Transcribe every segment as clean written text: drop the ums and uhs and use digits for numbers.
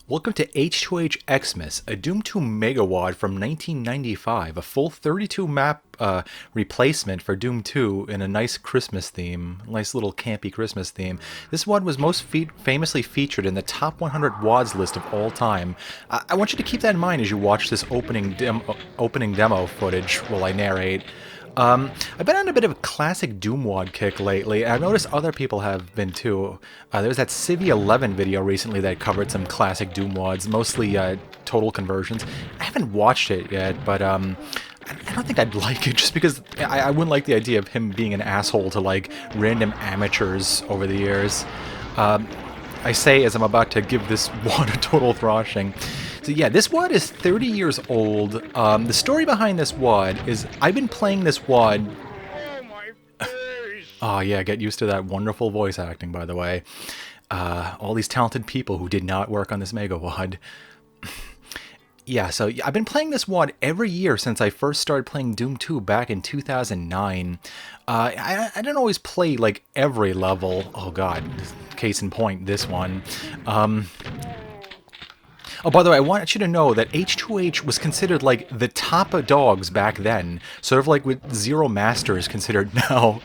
Welcome to H2H-Xmas, a Doom II MegaWAD from 1995, a full 32 map replacement for Doom 2 in a nice Christmas theme, nice little campy Christmas theme. This WAD was most famously featured in the top 100 WADs list of all time. I want you to keep that in mind as you watch this opening demo footage while I narrate. I've been on a bit of a classic Doom WAD kick lately, and I've noticed other people have been too. There was that Civi 11 video recently that covered some classic Doom WADs, mostly total conversions. I haven't watched it yet, but I don't think I'd like it, just because I wouldn't like the idea of him being an asshole to like random amateurs over the years. I say as I'm about to give this WAD a total thrashing. So yeah, this WAD is 30 years old. The story behind this WAD is I've been playing this WAD... Oh yeah, get used to that wonderful voice acting, by the way. All these talented people who did not work on this MegaWAD. Yeah, so I've been playing this WAD every year since I first started playing Doom 2 back in 2009. I didn't always play, like, every level. Oh god, case in point, this one. Oh, by the way, I want you to know that H2H was considered, like, the top of dogs back then. Sort of like with Zero Master is considered now.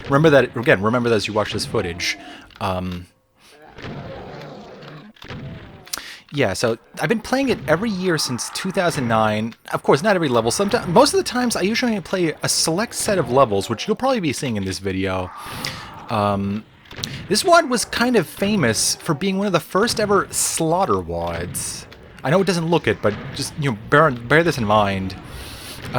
Remember that, again, remember that as you watch this footage. Yeah, so I've been playing it every year since 2009. Of course, not every level. Sometimes, most of the times, I usually play a select set of levels, which you'll probably be seeing in this video. This WAD was kind of famous for being one of the first ever slaughter WADs. I know it doesn't look it, but just bear this in mind.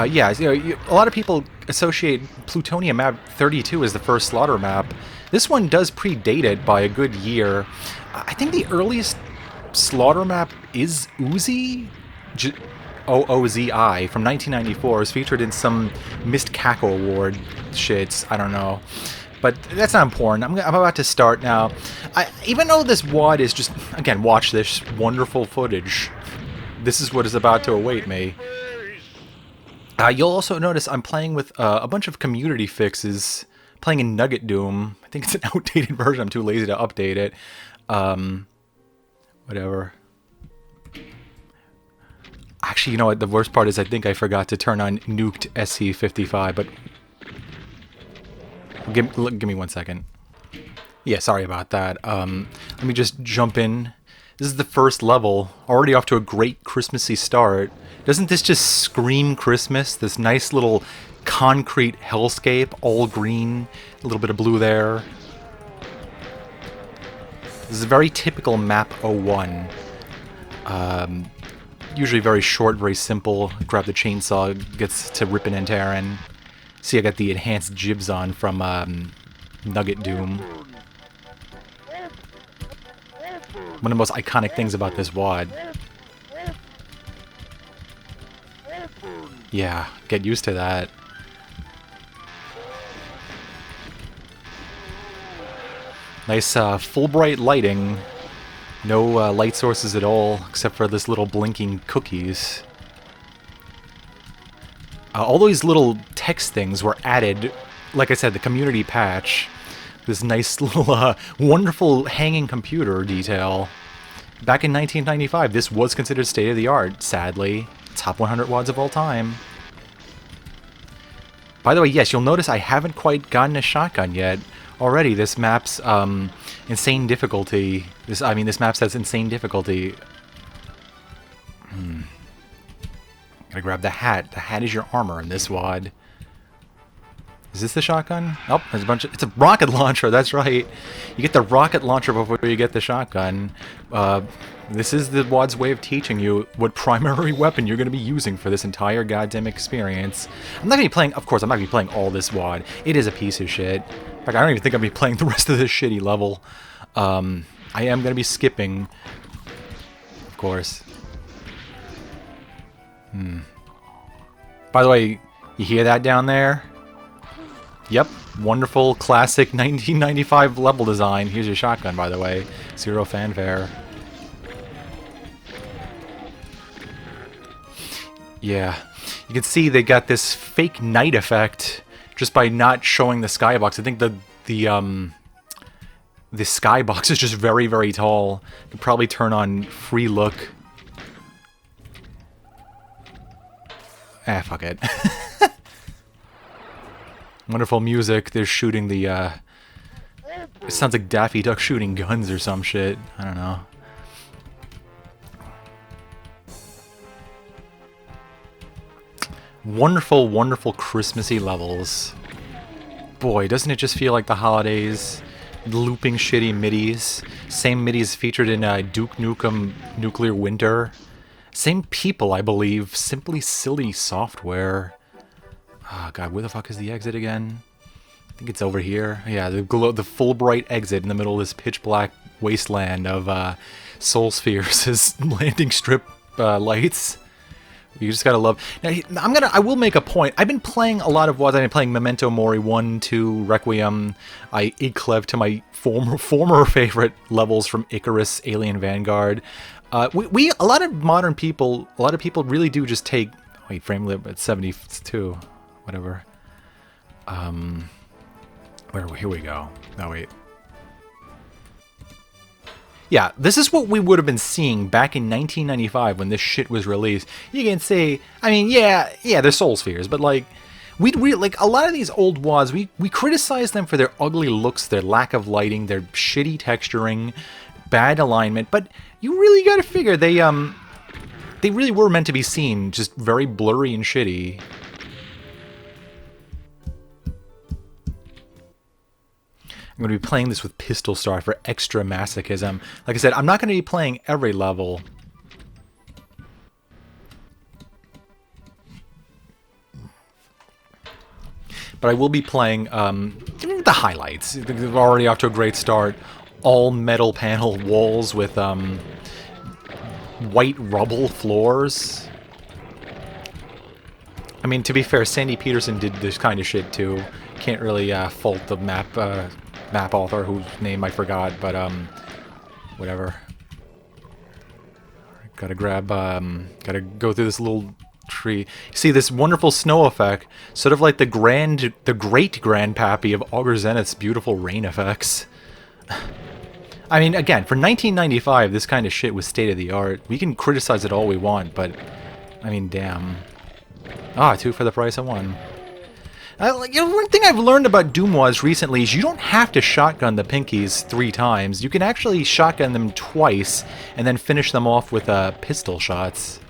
Yeah, a lot of people associate Plutonium Map 32 as the first slaughter map. This one does predate it by a good year. I think the earliest slaughter map is Oozi, OOZI, from 1994. It was featured in some Missed Cackle Award shits. I don't know. But that's not important. I'm about to start now. Even though this WAD is just... Again, watch this wonderful footage. This is what is about to await me. You'll also notice I'm playing with a bunch of community fixes. Playing in Nugget Doom. I think it's an outdated version. I'm too lazy to update it. Whatever. Actually, you know what? The worst part is I think I forgot to turn on Nuked SC55, but... Give me 1 second. Yeah, sorry about that. Let me just jump in. This is the first level. Already off to a great Christmassy start. Doesn't this just scream Christmas? This nice little concrete hellscape, all green, a little bit of blue there. This is a very typical map 01. Usually very short, very simple. Grab the chainsaw, gets to ripping and tearing. See, I got the enhanced jibs on from Nugget Doom. One of the most iconic things about this WAD. Yeah, get used to that. Nice full bright lighting. No light sources at all, except for this little blinking cookies. All these little text things were added, like I said, the community patch. This nice little wonderful hanging computer detail. Back in 1995, this was considered state-of-the-art, sadly. Top 100 WADs of all time. By the way, yes, you'll notice I haven't quite gotten a shotgun yet. Already, this map's insane difficulty. This map says insane difficulty. Gotta grab the hat. The hat is your armor in this WAD. Is this the shotgun? Nope, there's a bunch of... It's a rocket launcher, that's right. You get the rocket launcher before you get the shotgun. This is the WAD's way of teaching you what primary weapon you're going to be using for this entire goddamn experience. I'm not going to be playing... Of course, I'm not going to be playing all this WAD. It is a piece of shit. In fact, I don't even think I'm going to be playing the rest of this shitty level. I am going to be skipping. Of course. By the way, you hear that down there? Yep, wonderful classic 1995 level design. Here's your shotgun, by the way. Zero fanfare. Yeah, you can see they got this fake night effect just by not showing the skybox. I think the skybox is just very, very tall. You can probably turn on free look. Ah, fuck it. Wonderful music. They're shooting the, it sounds like Daffy Duck shooting guns or some shit. I don't know. Wonderful, wonderful Christmassy levels. Boy, doesn't it just feel like the holidays? Looping shitty midis. Same midis featured in Duke Nukem Nuclear Winter. Same people, I believe. Simply silly software. Oh god, where the fuck is the exit again? I think it's over here. Yeah, the Fulbright exit in the middle of this pitch black wasteland of Soul Spheres is landing strip lights. You just gotta love. Now, I will make a point. I've been playing a lot of WADs. I've been playing Memento Mori 1, 2, Requiem. I Iclev to my former favorite levels from Icarus, Alien Vanguard. A lot of modern people, a lot of people really do just take. Wait, frame limit at 72, whatever. Here we go. No, wait. Yeah, this is what we would have been seeing back in 1995 when this shit was released. You can say, I mean, yeah, they're Soul Spheres, but like, like a lot of these old WADs, we criticize them for their ugly looks, their lack of lighting, their shitty texturing, bad alignment, but you really got to figure they really were meant to be seen just very blurry and shitty. I'm going to be playing this with Pistol Star for extra masochism. Like I said, I'm not going to be playing every level. But I will be playing the highlights. They're already off to a great start. All metal panel walls with white rubble floors. I mean, to be fair, Sandy Peterson did this kind of shit too. Can't really fault the map author whose name I forgot, but whatever. Gotta grab, gotta go through this little tree. You see this wonderful snow effect, sort of like the great grandpappy of Augur Zenith's beautiful rain effects. I mean, again, for 1995, this kind of shit was state of the art. We can criticize it all we want, but I mean, damn. Ah, 2 for the price of 1. One thing I've learned about Doom WADs recently is you don't have to shotgun the pinkies 3 times. You can actually shotgun them twice and then finish them off with pistol shots.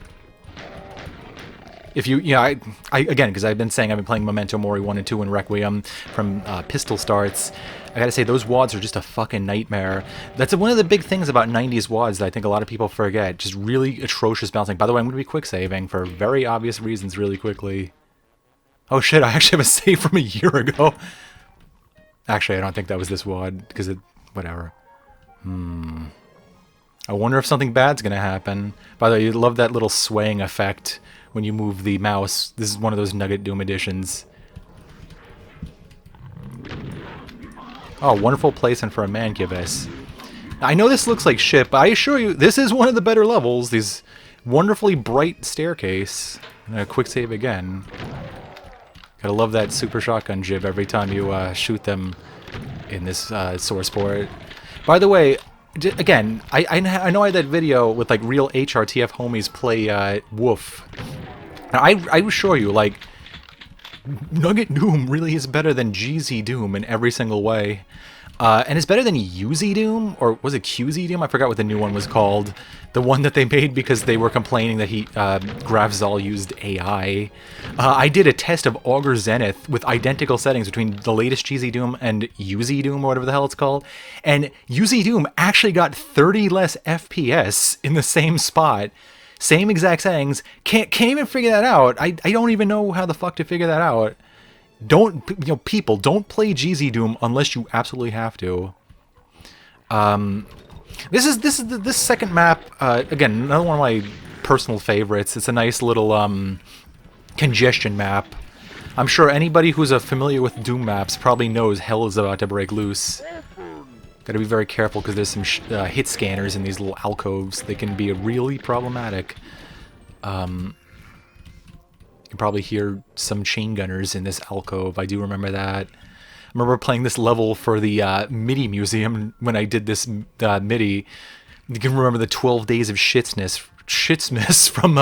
If you, I again, because I've been saying I've been playing Memento Mori 1 and 2 and Requiem from pistol starts. I gotta say, those WADs are just a fucking nightmare. That's one of the big things about 90s WADs that I think a lot of people forget. Just really atrocious bouncing. By the way, I'm gonna be quick saving for very obvious reasons really quickly. Oh shit, I actually have a save from a year ago. Actually, I don't think that was this WAD, because it... whatever. I wonder if something bad's gonna happen. By the way, you love that little swaying effect when you move the mouse. This is one of those Nugget Doom editions. Oh, wonderful placement for a Mancubus. I know this looks like shit, but I assure you, this is one of the better levels. These wonderfully bright staircase. And a quick save again. Gotta love that super shotgun jib every time you shoot them in this source port. By the way, again, I know I had that video with like real HRTF homies play Woof. Now, I assure you, like, Nugget Doom really is better than GZ Doom in every single way. And it's better than UZ Doom, or was it QZ Doom? I forgot what the new one was called. The one that they made because they were complaining that Grafzal used AI. I did a test of Augur Zenith with identical settings between the latest GZ Doom and UZ Doom, or whatever the hell it's called. And UZ Doom actually got 30 less FPS in the same spot. Same exact settings. Can't even figure that out. I don't even know how the fuck to figure that out. People, don't play GZ Doom unless you absolutely have to. This second map, again, another one of my personal favorites. It's a nice little congestion map. I'm sure anybody who's familiar with Doom maps probably knows hell is about to break loose. Gotta be very careful because there's some hit scanners in these little alcoves. They can be really problematic. can probably hear some chain gunners in this alcove. I do remember that. I remember playing this level for the MIDI museum when I did this MIDI. You can remember the 12 Days of Shitsmas from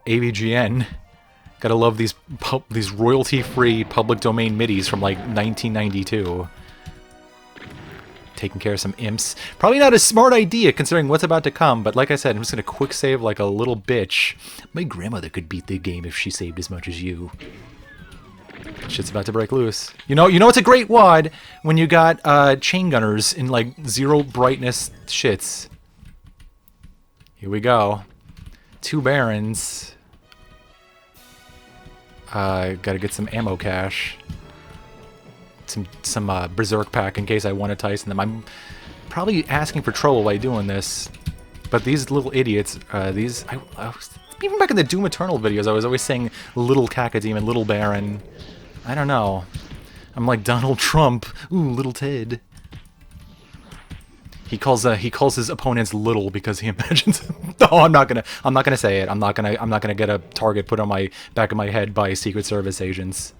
AVGN. Gotta love these royalty-free public domain MIDIs from like 1992. Taking care of some imps. Probably not a smart idea considering what's about to come, but like I said, I'm just gonna quick save like a little bitch. My grandmother could beat the game if she saved as much as you. Shit's about to break loose. You know it's a great WAD when you got chain gunners in like 0 brightness shits. Here we go. 2 barons. Gotta get some ammo cache. Some berserk pack in case I want to Tyson them. I'm probably asking for trouble by doing this, but these little idiots, even back in the Doom Eternal videos, I was always saying little Cacodemon, little Baron. I don't know. I'm like Donald Trump. Ooh, little Ted. He calls his opponents little because he imagines. No, I'm not gonna say it. I'm not gonna get a target put on my back of my head by Secret Service agents.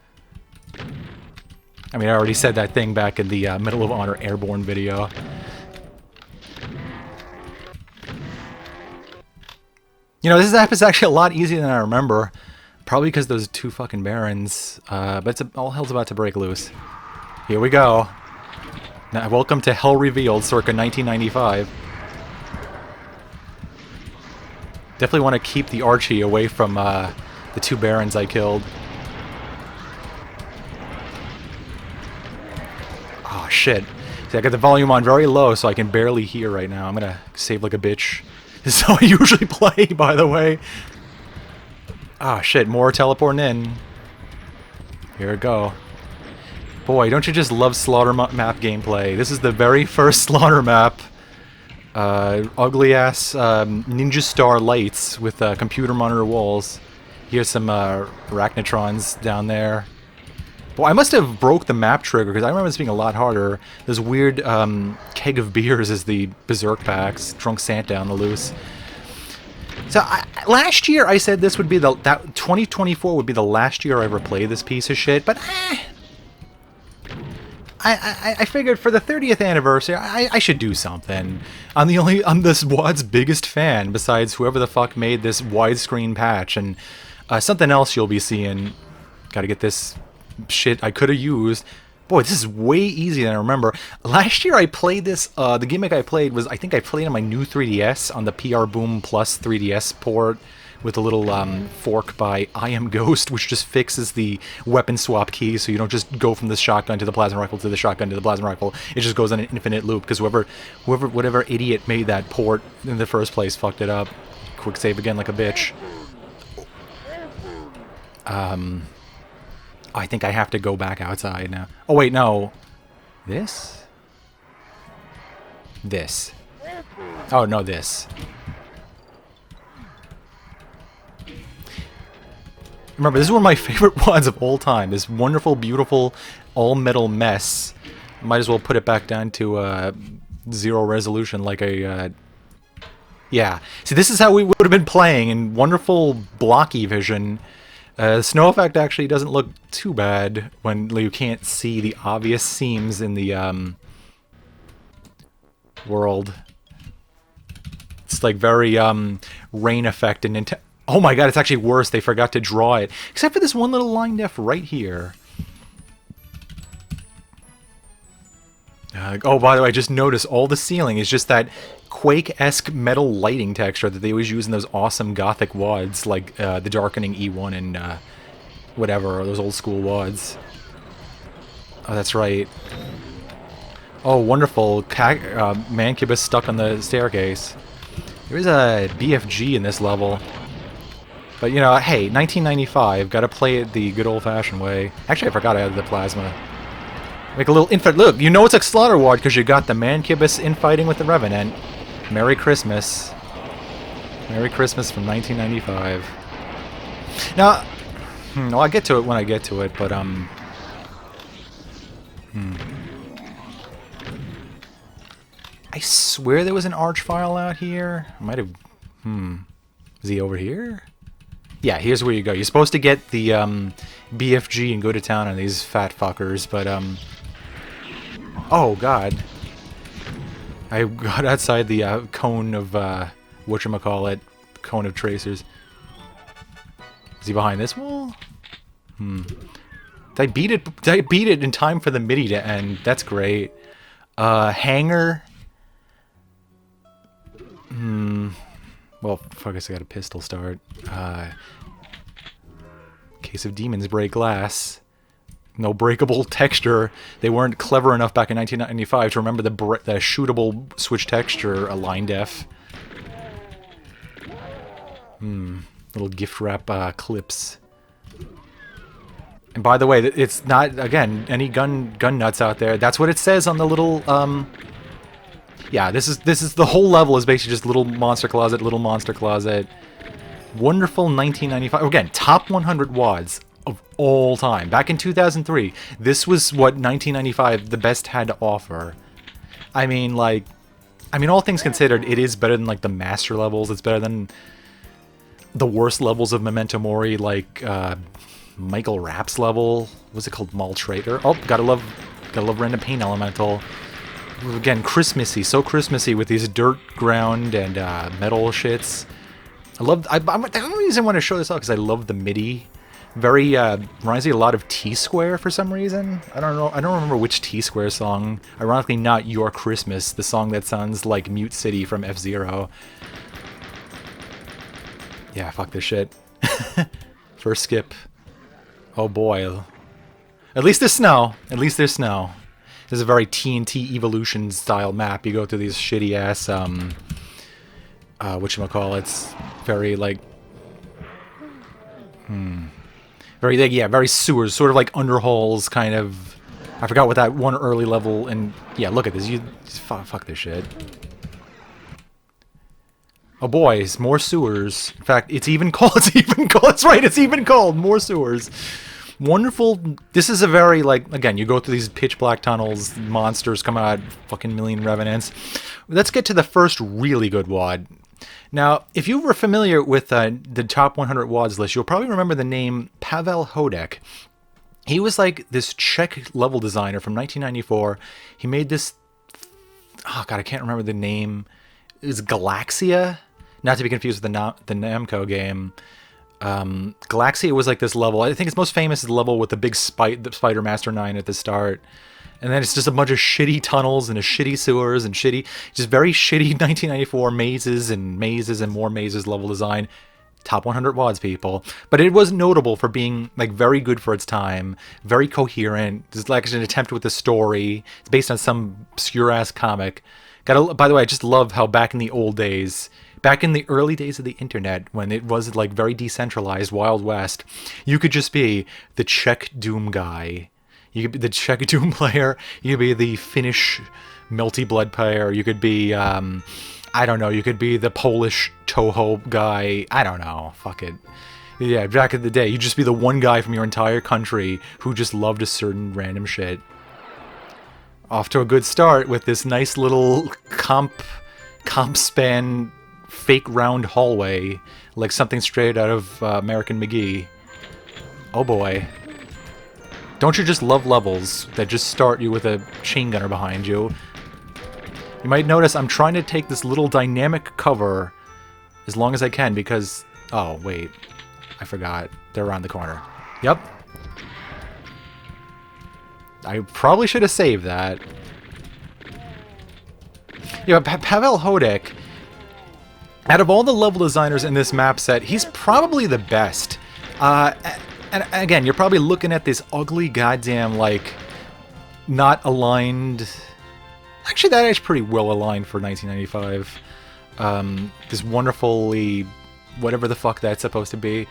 I mean, I already said that thing back in the Medal of Honor Airborne video. You know, this app is actually a lot easier than I remember. Probably because those 2 fucking barons. But all hell's about to break loose. Here we go. Now, welcome to Hell Revealed, circa 1995. Definitely want to keep the Archie away from the 2 barons I killed. Oh, shit. See, I got the volume on very low, so I can barely hear right now. I'm gonna save like a bitch. This is how I usually play, by the way. Ah, shit. More teleporting in. Here we go. Boy, don't you just love slaughter map gameplay? This is the very first slaughter map. Ugly-ass ninja star lights with computer monitor walls. Here's some arachnotrons down there. Boy, I must have broke the map trigger, because I remember this being a lot harder. This weird keg of beers is the berserk packs. Drunk Santa on the loose. So last year I said this would be that 2024 would be the last year I ever play this piece of shit, but I figured for the 30th anniversary I should do something. I'm this WAD's biggest fan besides whoever the fuck made this widescreen patch, and something else you'll be seeing. Gotta get this shit I could have used. Boy, this is way easier than I remember. Last year I played this, the gimmick I played was, I think I played on my new 3DS on the PR Boom Plus 3DS port with a little fork by I Am Ghost, which just fixes the weapon swap key so you don't just go from the shotgun to the plasma rifle to the shotgun to the plasma rifle. It just goes on an infinite loop because whatever idiot made that port in the first place fucked it up. Quick save again like a bitch. I think I have to go back outside now. Oh wait, no. This? This. Oh no, this. Remember, this is one of my favorite WADs of all time. This wonderful, beautiful, all-metal mess. Might as well put it back down to 0 resolution like a... Yeah. See, this is how we would have been playing in wonderful blocky vision. The snow effect actually doesn't look too bad when you can't see the obvious seams in the world. It's like very rain effect and oh my god, it's actually worse. They forgot to draw it, except for this one little line def right here. Oh, by the way, I just noticed all the ceiling is just that Quake-esque metal lighting texture that they always use in those awesome gothic WADs, like the Darkening E1 and whatever, those old school WADs. Oh, that's right. Oh, wonderful. Mancubus stuck on the staircase. There is a BFG in this level. But, you know, hey, 1995, gotta play it the good old-fashioned way. Actually, I forgot I had the plasma. Make a little infight. Look, you know it's a slaughter ward because you got the Mancubus infighting with the Revenant. Merry Christmas. Merry Christmas from 1995. Now, well, I'll get to it when I get to it, but, I swear there was an arch file out here. I might have, Is he over here? Yeah, here's where you go. You're supposed to get the BFG and go to town on these fat fuckers, but oh god, I got outside the cone of whatchamacallit, cone of tracers. Is he behind this wall? Did I beat it? Did I beat it in time for the MIDI to end? That's great. Hangar. Well, fuck, I guess I got a pistol start. Case of demons break glass. No breakable texture. They weren't clever enough back in 1995 to remember the shootable switch texture, a line def. Little gift wrap clips. And by the way, it's not, again, any gun nuts out there. That's what it says on the little, yeah, this is the whole level is basically just little monster closet, little monster closet. Wonderful 1995. Again, top 100 WADs of all time. Back in 2003, this was what 1995 the best had to offer. I mean, like, all things considered, it is better than like the master levels. It's better than the worst levels of Memento Mori, like Michael Rapp's level. What's it called? Maltrader. Oh, gotta love Random Pain Elemental. Again, Christmassy, so Christmassy with these dirt ground and metal shits. The only reason I want to show this off because I love the MIDI. Very reminds me a lot of T-Square for some reason. I don't know. I don't remember which T-Square song. Ironically, not Your Christmas, the song that sounds like Mute City from F-Zero. Yeah, fuck this shit. First skip. Oh boy. At least there's snow. At least there's snow. This is a very TNT Evolution style map. You go through these shitty ass whatchamacallits. Very like very sewers, sort of like underhalls kind of. I forgot what that one early level, and yeah, look at this. You fuck this shit. Oh boys, more sewers. In fact, it's even cold. It's even cold. That's right. It's even cold. More sewers. Wonderful. This is a very, like, again, you go through these pitch black tunnels, monsters come out, fucking million revenants. Let's get to the first really good WAD. Now, if you were familiar with the top 100 WADs list, you'll probably remember the name Pavel Hodek. He was like this Czech level designer from 1994. He made this, oh god, I can't remember the name. It was Galaxia, not to be confused with the Namco game. Galaxia was like this level. I think it's most famous is the level with the big the Spider Master 9 at the start. And then it's just a bunch of shitty tunnels and a shitty sewers and just very shitty 1994 mazes and more mazes level design. Top 100 WADs, people. But it was notable for being like very good for its time, very coherent. It's like an attempt with the story. It's based on some obscure ass comic. By the way, I just love how back in the old days, back in the early days of the internet, when it was like very decentralized, Wild West, you could just be the Czech Doom guy. You could be the Czech Doom player. You could be the Finnish Melty Blood player. You could be, I don't know, you could be the Polish Toho guy. I don't know. Fuck it. Yeah, back in the day, you'd just be the one guy from your entire country who just loved a certain random shit. Off to a good start with this nice little comp span fake round hallway, like something straight out of American McGee. Oh boy. Don't you just love levels that just start you with a chain gunner behind you? You might notice I'm trying to take this little dynamic cover as long as I can because... Oh, wait. I forgot. They're around the corner. Yep. I probably should have saved that. Yeah, Pavel Hodek, out of all the level designers in this map set, he's probably the best. And again, you're probably looking at this ugly goddamn, like, not aligned... Actually, that is pretty well aligned for 1995. This wonderfully... whatever the fuck that's supposed to be.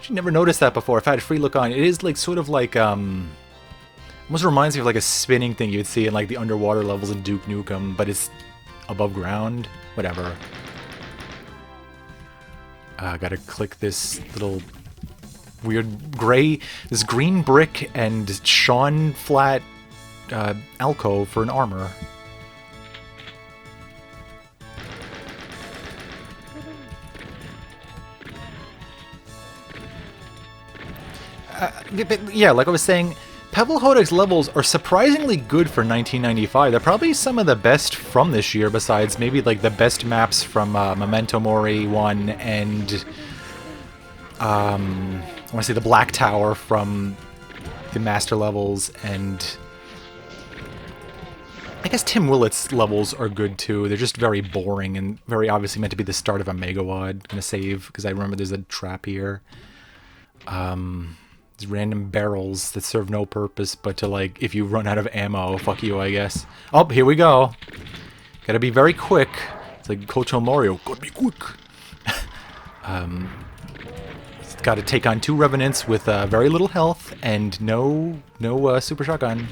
I never noticed that before. If I had a free look on, it is like sort of like, almost reminds me of like a spinning thing you'd see in like the underwater levels in Duke Nukem, but it's above ground. Whatever. Gotta click this little weird this green brick and Sean flat alcove for an armor. But yeah, like I was saying, Pavel Hodek's levels are surprisingly good for 1995. They're probably some of the best from this year, besides maybe like the best maps from Memento Mori 1 and I want to say the Black Tower from the Master levels, and I guess Tim Willett's levels are good too. They're just very boring and very obviously meant to be the start of a MegaWAD. I'm gonna save because I remember there's a trap here. These random barrels that serve no purpose but to, like, if you run out of ammo, fuck you, I guess. Oh, here we go. Gotta be very quick. It's like Coach Mario. Gotta be quick. Gotta take on 2 Revenants with very little health and no super shotgun.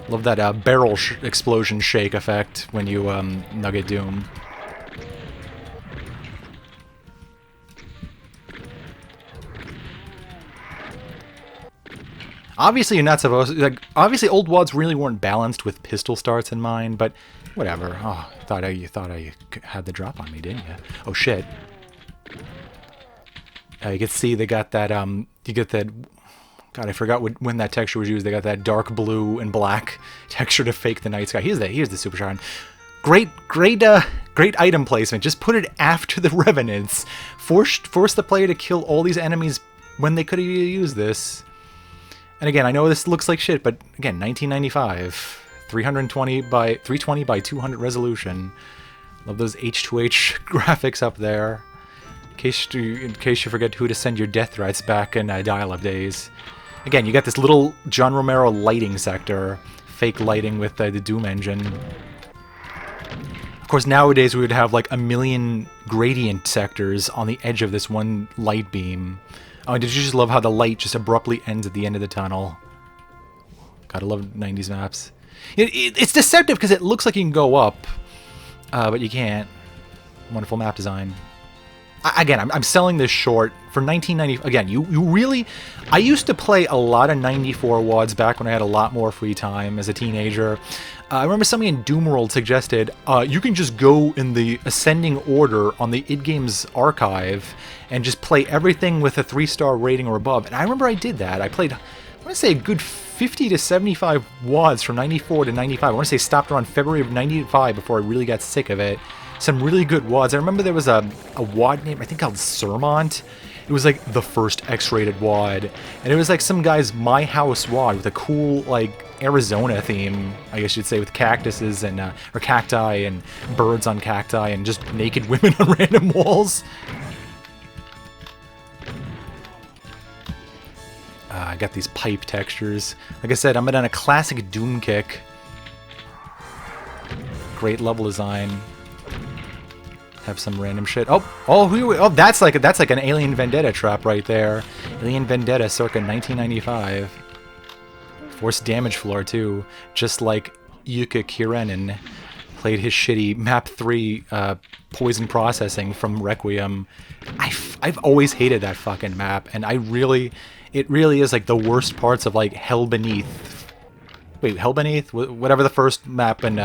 Love that barrel explosion shake effect when you nugget Doom. Obviously, you're not supposed to, like, obviously old WADs really weren't balanced with pistol starts in mind, but whatever. Oh, you thought I had the drop on me, didn't you? Oh shit. You can see they got that, you get that, God, I forgot when that texture was used. They got that dark blue and black texture to fake the night sky. Here's the super shotgun. Great item placement. Just put it after the Revenants. Force the player to kill all these enemies when they could have used this. And again, I know this looks like shit, but again, 1995, 320 by 200 resolution. Love those H2H graphics up there. In case you forget who to send your death threats back in dial-up days. Again, you got this little John Romero lighting sector, fake lighting with the Doom engine. Of course, nowadays we would have like a million gradient sectors on the edge of this one light beam. Oh, did you just love how the light just abruptly ends at the end of the tunnel? Gotta love 90s maps. It's deceptive because it looks like you can go up, but you can't. Wonderful map design. Again, I'm selling this short for 1990. Again, you really... I used to play a lot of 94 WADs back when I had a lot more free time as a teenager. I remember somebody in Doom World suggested you can just go in the ascending order on the id Games archive and just play everything with a 3-star rating or above. And I remember I did that. I played, I want to say, a good 50 to 75 WADs from 94 to 95. I want to say stopped around February of 95 before I really got sick of it. Some really good WADs. I remember there was a WAD name, I think called Sermont. It was like the first X-rated WAD. And it was like some guy's My House WAD with a cool, like, Arizona theme, I guess you'd say, with cactuses and, or cacti and birds on cacti and just naked women on random walls. I got these pipe textures. Like I said, I'm on a classic Doom kick. Great level design. Have some random shit. Oh, that's like an Alien Vendetta trap right there. Alien Vendetta, circa 1995. Force damage floor too, just like Yuka Kirenin played his shitty Map 3 poison processing from Requiem. I've always hated that fucking map, and it really is like the worst parts of like Hell Beneath. Wait, Hell Beneath? Whatever the first map in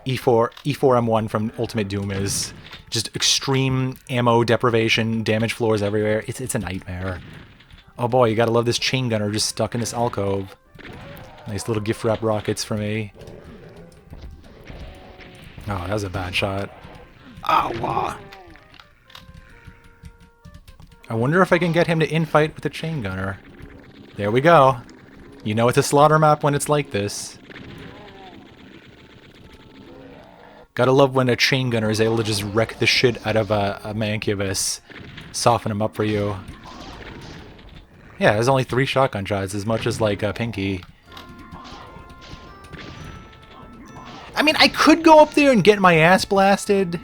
E4M1 from Ultimate Doom is. Just extreme ammo deprivation, damage floors everywhere. It's a nightmare. Oh boy, you gotta love this chain gunner just stuck in this alcove. Nice little gift wrap rockets for me. Oh, that was a bad shot. Ow! I wonder if I can get him to infight with the chain gunner. There we go. You know it's a slaughter map when it's like this. Gotta love when a chain gunner is able to just wreck the shit out of a Mancubus. Soften him up for you. Yeah, there's only 3 shotgun shots, as much as like Pinky. I mean, I could go up there and get my ass blasted.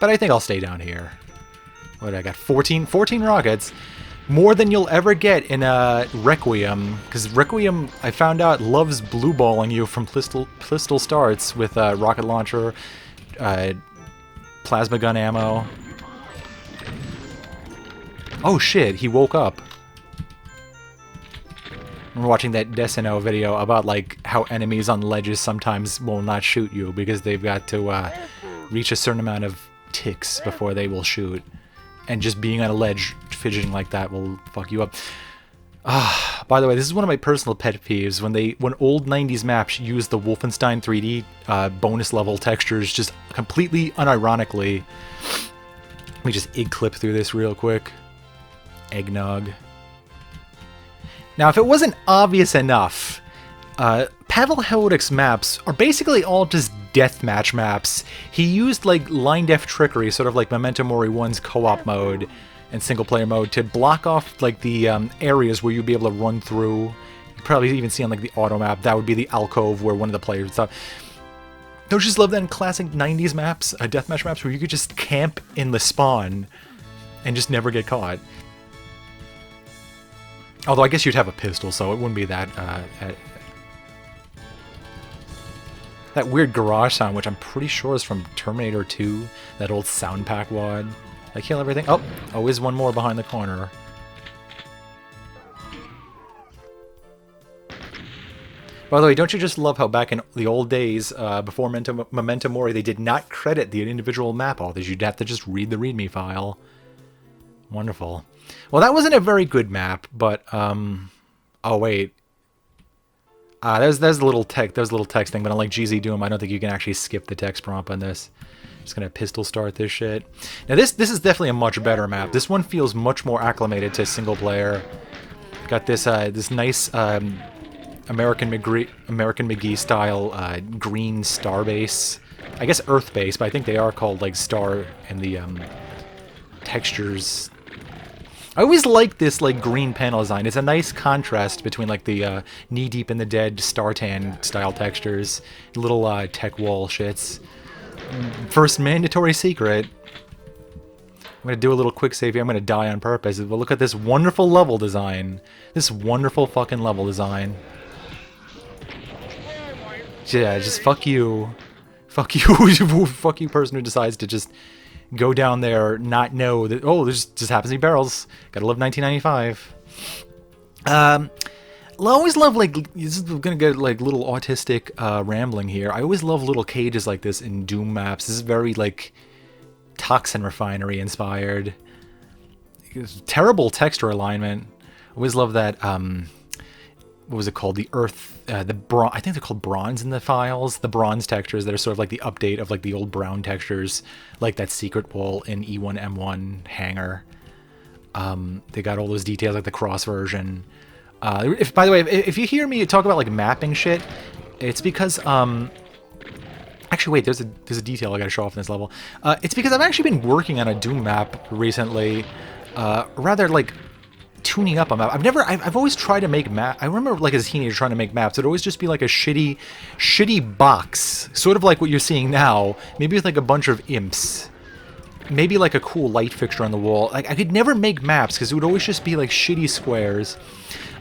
But I think I'll stay down here. What, I got 14 rockets. More than you'll ever get in Requiem, because Requiem, I found out, loves blue-balling you from pistol starts with rocket launcher, plasma gun ammo. Oh shit, he woke up. I'm watching that Decino video about like how enemies on ledges sometimes will not shoot you because they've got to reach a certain amount of ticks before they will shoot. and just being on a ledge fidgeting like that will fuck you up. By the way, this is one of my personal pet peeves when old 90s maps use the Wolfenstein 3D bonus level textures just completely unironically. Let me just egg clip through this real quick. Eggnog. Now, if it wasn't obvious enough, Pavel Hodek's maps are basically all just deathmatch maps. He used like line def trickery, sort of like Memento Mori 1's co-op mode and single player mode, to block off like the areas where you'd be able to run through. You probably even see on like the auto map, that would be the alcove where one of the players would stop. Don't you just love that in classic 90s maps, deathmatch maps, where you could just camp in the spawn and just never get caught? Although I guess you'd have a pistol, so it wouldn't be that that weird garage sound, which I'm pretty sure is from Terminator 2, that old sound pack wad. I kill everything. Oh, always one more behind the corner. By the way, don't you just love how back in the old days, before Memento Mori, they did not credit the individual map authors. You'd have to just read the README file. Wonderful. Well, that wasn't a very good map, but, oh, wait. There's a little text thing, but unlike GZ Doom, I don't think you can actually skip the text prompt on this. Just gonna pistol start this shit. Now this is definitely a much better map. This one feels much more acclimated to single player. Got this this nice American McGee style green star base. I guess Earth base, but I think they are called like star in the textures. I always like this like green panel design. It's a nice contrast between like the knee deep in the dead star tan style textures, little tech wall shits. First mandatory secret. I'm going to do a little quick save here. I'm going to die on purpose. But look at this wonderful level design. This wonderful fucking level design. Yeah, just fuck you. Fuck you. Fuck you, person who decides to just go down there, not know that, oh, there's just happens to be barrels. Gotta love 1995. I always love, like, this is gonna get, like, little autistic rambling here. I always love little cages like this in Doom maps. This is very, like, Toxin Refinery inspired. Terrible texture alignment. I always love that, what was it called? The earth, I think they're called bronze in the files. The bronze textures that are sort of like the update of, like, the old brown textures, like that secret wall in E1M1 Hangar. They got all those details, like the cross version. By the way, if you hear me talk about like mapping shit, it's because actually wait, there's a detail I gotta show off in this level. It's because I've actually been working on a Doom map recently, rather like tuning up a map. I've always tried to make map. I remember like as a teenager trying to make maps. It'd always just be like a shitty box, sort of like what you're seeing now, maybe with like a bunch of imps. Maybe like a cool light fixture on the wall. Like I could never make maps because it would always just be like shitty squares.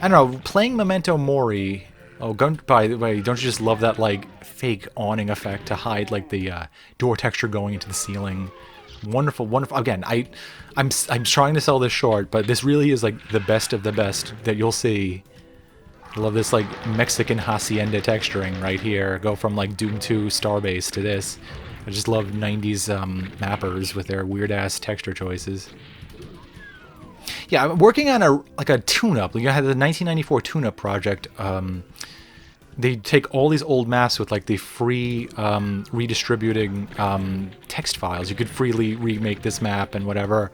I don't know, playing Memento Mori. Oh, by the way, don't you just love that like fake awning effect to hide like the door texture going into the ceiling? Wonderful, wonderful. Again, I'm trying to sell this short, but this really is like the best of the best that you'll see. I love this like Mexican hacienda texturing right here. Go from like Doom II Starbase to this. I just love 90s mappers with their weird-ass texture choices. Yeah, I'm working on a tune-up. I had the 1994 tune-up project. They take all these old maps with like the free redistributing text files. You could freely remake this map and whatever,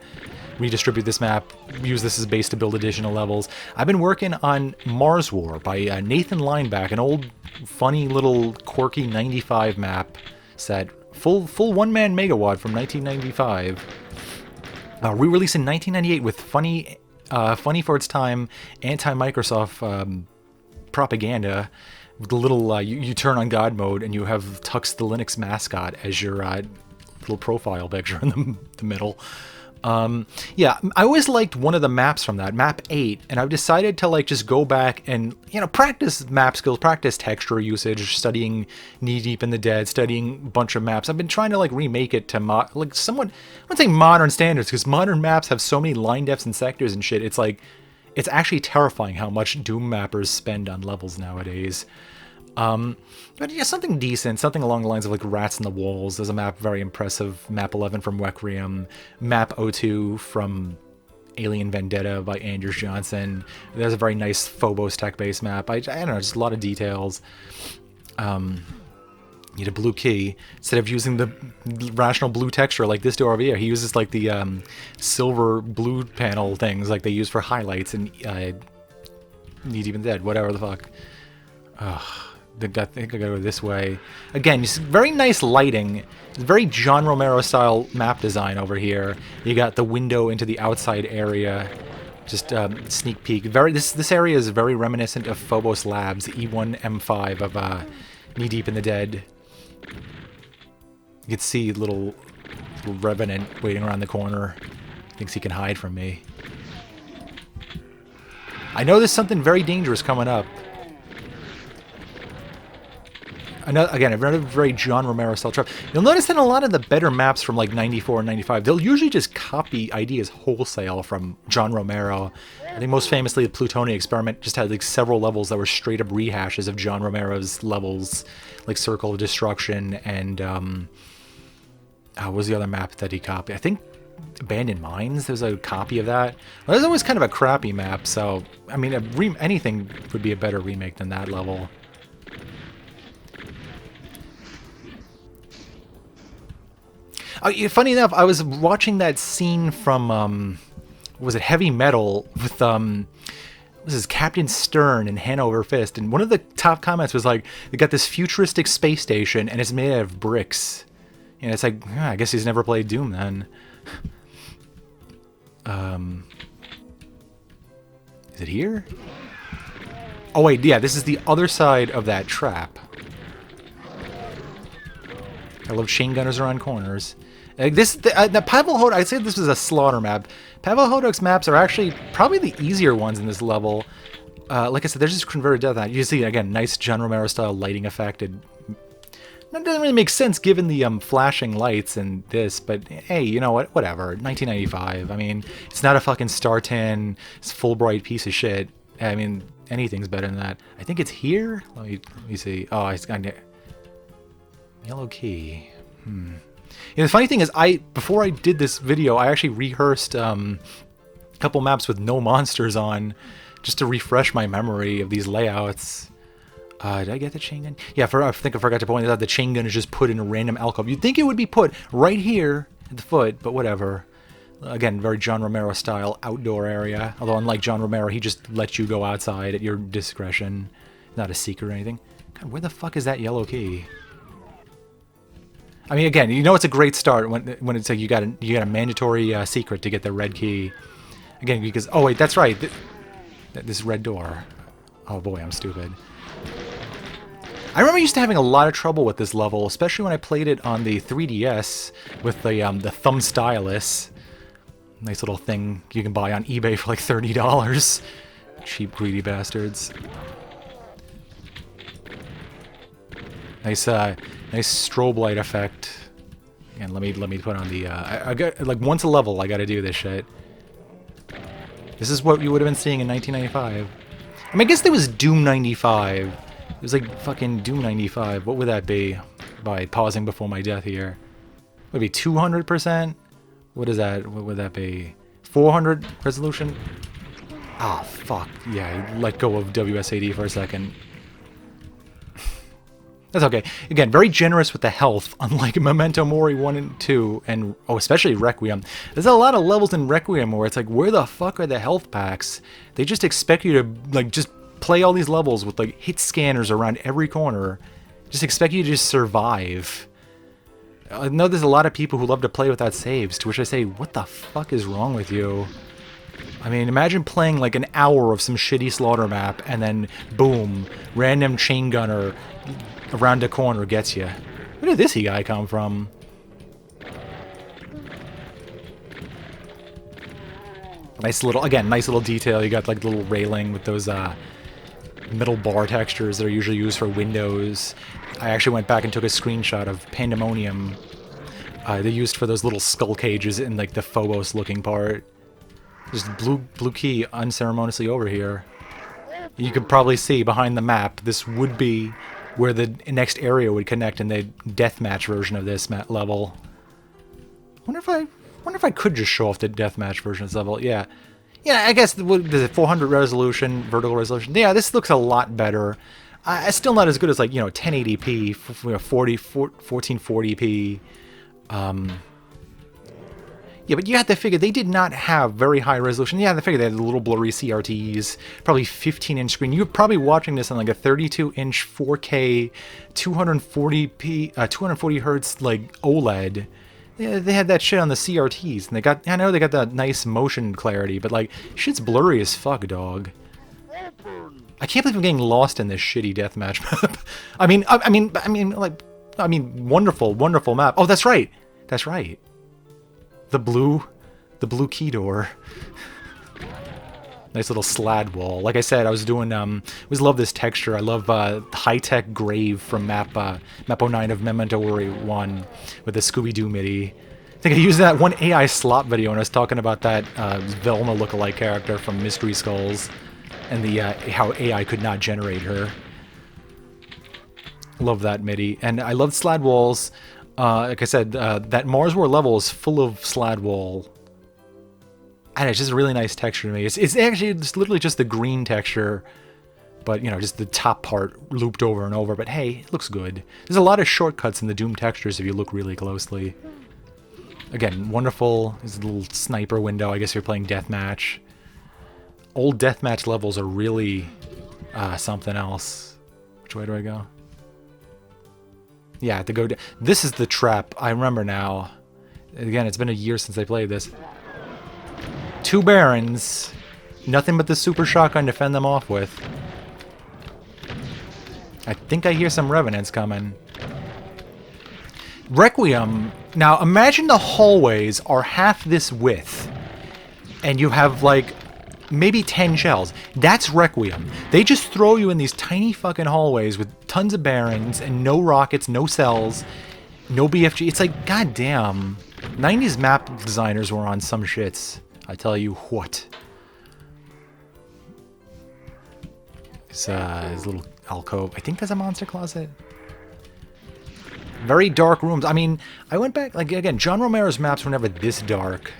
redistribute this map, use this as a base to build additional levels. I've been working on Mars War by Nathan Lineback, an old, funny little quirky 95 map set. Full one-man MegaWAD from 1995. Re-released in 1998 with funny for its time anti-Microsoft propaganda. With the little you turn on God mode and you have Tux the Linux mascot as your little profile picture in the middle. Yeah, I always liked one of the maps from that, map 8, and I've decided to like just go back and, you know, practice map skills, practice texture usage, studying Knee Deep in the Dead, studying a bunch of maps. I've been trying to like remake it to like somewhat, I wouldn't say modern standards, because modern maps have so many line defs and sectors and shit. It's like, it's actually terrifying how much Doom mappers spend on levels nowadays. But yeah, something decent, something along the lines of like Rats in the Walls. There's a map very impressive, map 11 from Requiem, map 02 from Alien Vendetta by Anders Johnson. There's a very nice Phobos tech-based map. I don't know, just a lot of details. Need a blue key. Instead of using the rational blue texture like this door over here, he uses like the silver blue panel things like they use for highlights and Need Even Dead, whatever the fuck. Ugh. I think I gotta go this way. Again, very nice lighting. Very John Romero style map design over here. You got the window into the outside area. Just sneak peek. This area is very reminiscent of Phobos Labs, E1 M5 of Knee Deep in the Dead. You can see little Revenant waiting around the corner. Thinks he can hide from me. I know there's something very dangerous coming up. Again, another very John Romero style trap. You'll notice that a lot of the better maps from like 94 and 95, they'll usually just copy ideas wholesale from John Romero. I think most famously the Plutonian Experiment just had like several levels that were straight up rehashes of John Romero's levels, like Circle of Destruction and what was the other map that he copied? I think Abandoned Mines. There's a copy of that. Well, there's always kind of a crappy map, so I mean, anything would be a better remake than that level. Funny enough, I was watching that scene from, was it Heavy Metal with, this is Captain Stern and Hanover Fist, and one of the top comments was like, they got this futuristic space station and it's made out of bricks. And it's like, I guess he's never played Doom then. Is it here? Oh wait, yeah, this is the other side of that trap. I love chain gunners around corners. The Pavel Hodek, I'd say this was a slaughter map. Pavel Hodek's maps are actually probably the easier ones in this level. Like I said, they're just converted to that. You see, again, nice John Romero style lighting effect. That doesn't really make sense given the flashing lights and this, but hey, you know what? Whatever. 1995. I mean, it's not a fucking Star 10, it's Fulbright piece of shit. I mean, anything's better than that. I think it's here. Let me see. Oh, it's got yellow key. You know, the funny thing is, before I did this video, I actually rehearsed a couple maps with no monsters on, just to refresh my memory of these layouts. Did I get the chain gun? Yeah, I think I forgot to point out the chain gun is just put in a random alcove. You'd think it would be put right here at the foot, but whatever. Again, very John Romero style outdoor area. Although unlike John Romero, he just lets you go outside at your discretion. Not a secret or anything. God, where the fuck is that yellow key? I mean, again, you know it's a great start when it's like you got a mandatory secret to get the red key. Again, because oh wait, that's right, this red door. Oh boy, I'm stupid. I remember used to having a lot of trouble with this level, especially when I played it on the 3DS with the thumb stylus. Nice little thing you can buy on eBay for like $30. Cheap, greedy bastards. Nice strobe light effect. And let me put on the I got like once a level I got to do this shit. This is what you would have been seeing in 1995. I mean, I guess there was Doom 95. It was like fucking Doom 95. What would that be? By pausing before my death here. Would it be 200%? What is that? What would that be? 400 resolution? Ah, oh, fuck. Yeah, let go of WSAD for a second. That's okay. Again, very generous with the health, unlike Memento Mori 1 and 2, and especially Requiem. There's a lot of levels in Requiem where it's like, where the fuck are the health packs? They just expect you to, like, just play all these levels with, like, hit scanners around every corner. Just expect you to just survive. I know there's a lot of people who love to play without saves, to which I say, what the fuck is wrong with you? I mean, imagine playing, like, an hour of some shitty slaughter map, and then, boom, random chain gunner around the corner gets you. Where did this guy come from? Nice little detail. You got like little railing with those middle bar textures that are usually used for windows. I actually went back and took a screenshot of Pandemonium. They're used for those little skull cages in like the Phobos looking part. Just blue key unceremoniously over here. You can probably see behind the map, this would be where the next area would connect in the deathmatch version of this level. Wonder if I could just show off the deathmatch version of this level. Yeah. Yeah, I guess the 400 resolution, vertical resolution. Yeah, this looks a lot better. It's still not as good as, like, 1080p, 1440p. Yeah, but you have to figure they did not have very high resolution. You have to figure they had little blurry CRTs, probably 15-inch screen. You're probably watching this on like a 32-inch 4K, 240p, 240 hertz like OLED. Yeah, they had that shit on the CRTs, and I know they got that nice motion clarity, but like shit's blurry as fuck, dog. I can't believe I'm getting lost in this shitty deathmatch map. I mean, wonderful map. Oh, that's right. That's right. The blue key door. Nice little slad wall. Like I said, I was doing, always love this texture. I love high-tech grave from MAP09 of Memento Mori 1 with the Scooby-Doo MIDI. I think I used that one AI slop video when I was talking about that Velma lookalike character from Mystery Skulls and the how AI could not generate her. Love that MIDI. And I love slad walls. Like I said, that Mars War level is full of slad wall. And it's just a really nice texture to me. It's actually literally just the green texture, but, just the top part looped over and over. But hey, it looks good. There's a lot of shortcuts in the Doom textures if you look really closely. Again, wonderful. There's a little sniper window. I guess you're playing deathmatch. Old deathmatch levels are really something else. Which way do I go? Yeah, to go. This is the trap. I remember now. Again, it's been a year since I played this. 2 barons, nothing but the super shotgun to fend them off with. I think I hear some revenants coming. Requiem. Now imagine the hallways are half this width, and you have like maybe 10 shells. That's Requiem. They just throw you in these tiny fucking hallways with tons of barons and no rockets, no cells, no BFG. It's like, goddamn. 90s map designers were on some shits. I tell you what. His little alcove. I think that's a monster closet. Very dark rooms. I mean, I went back, like, again, John Romero's maps were never this dark.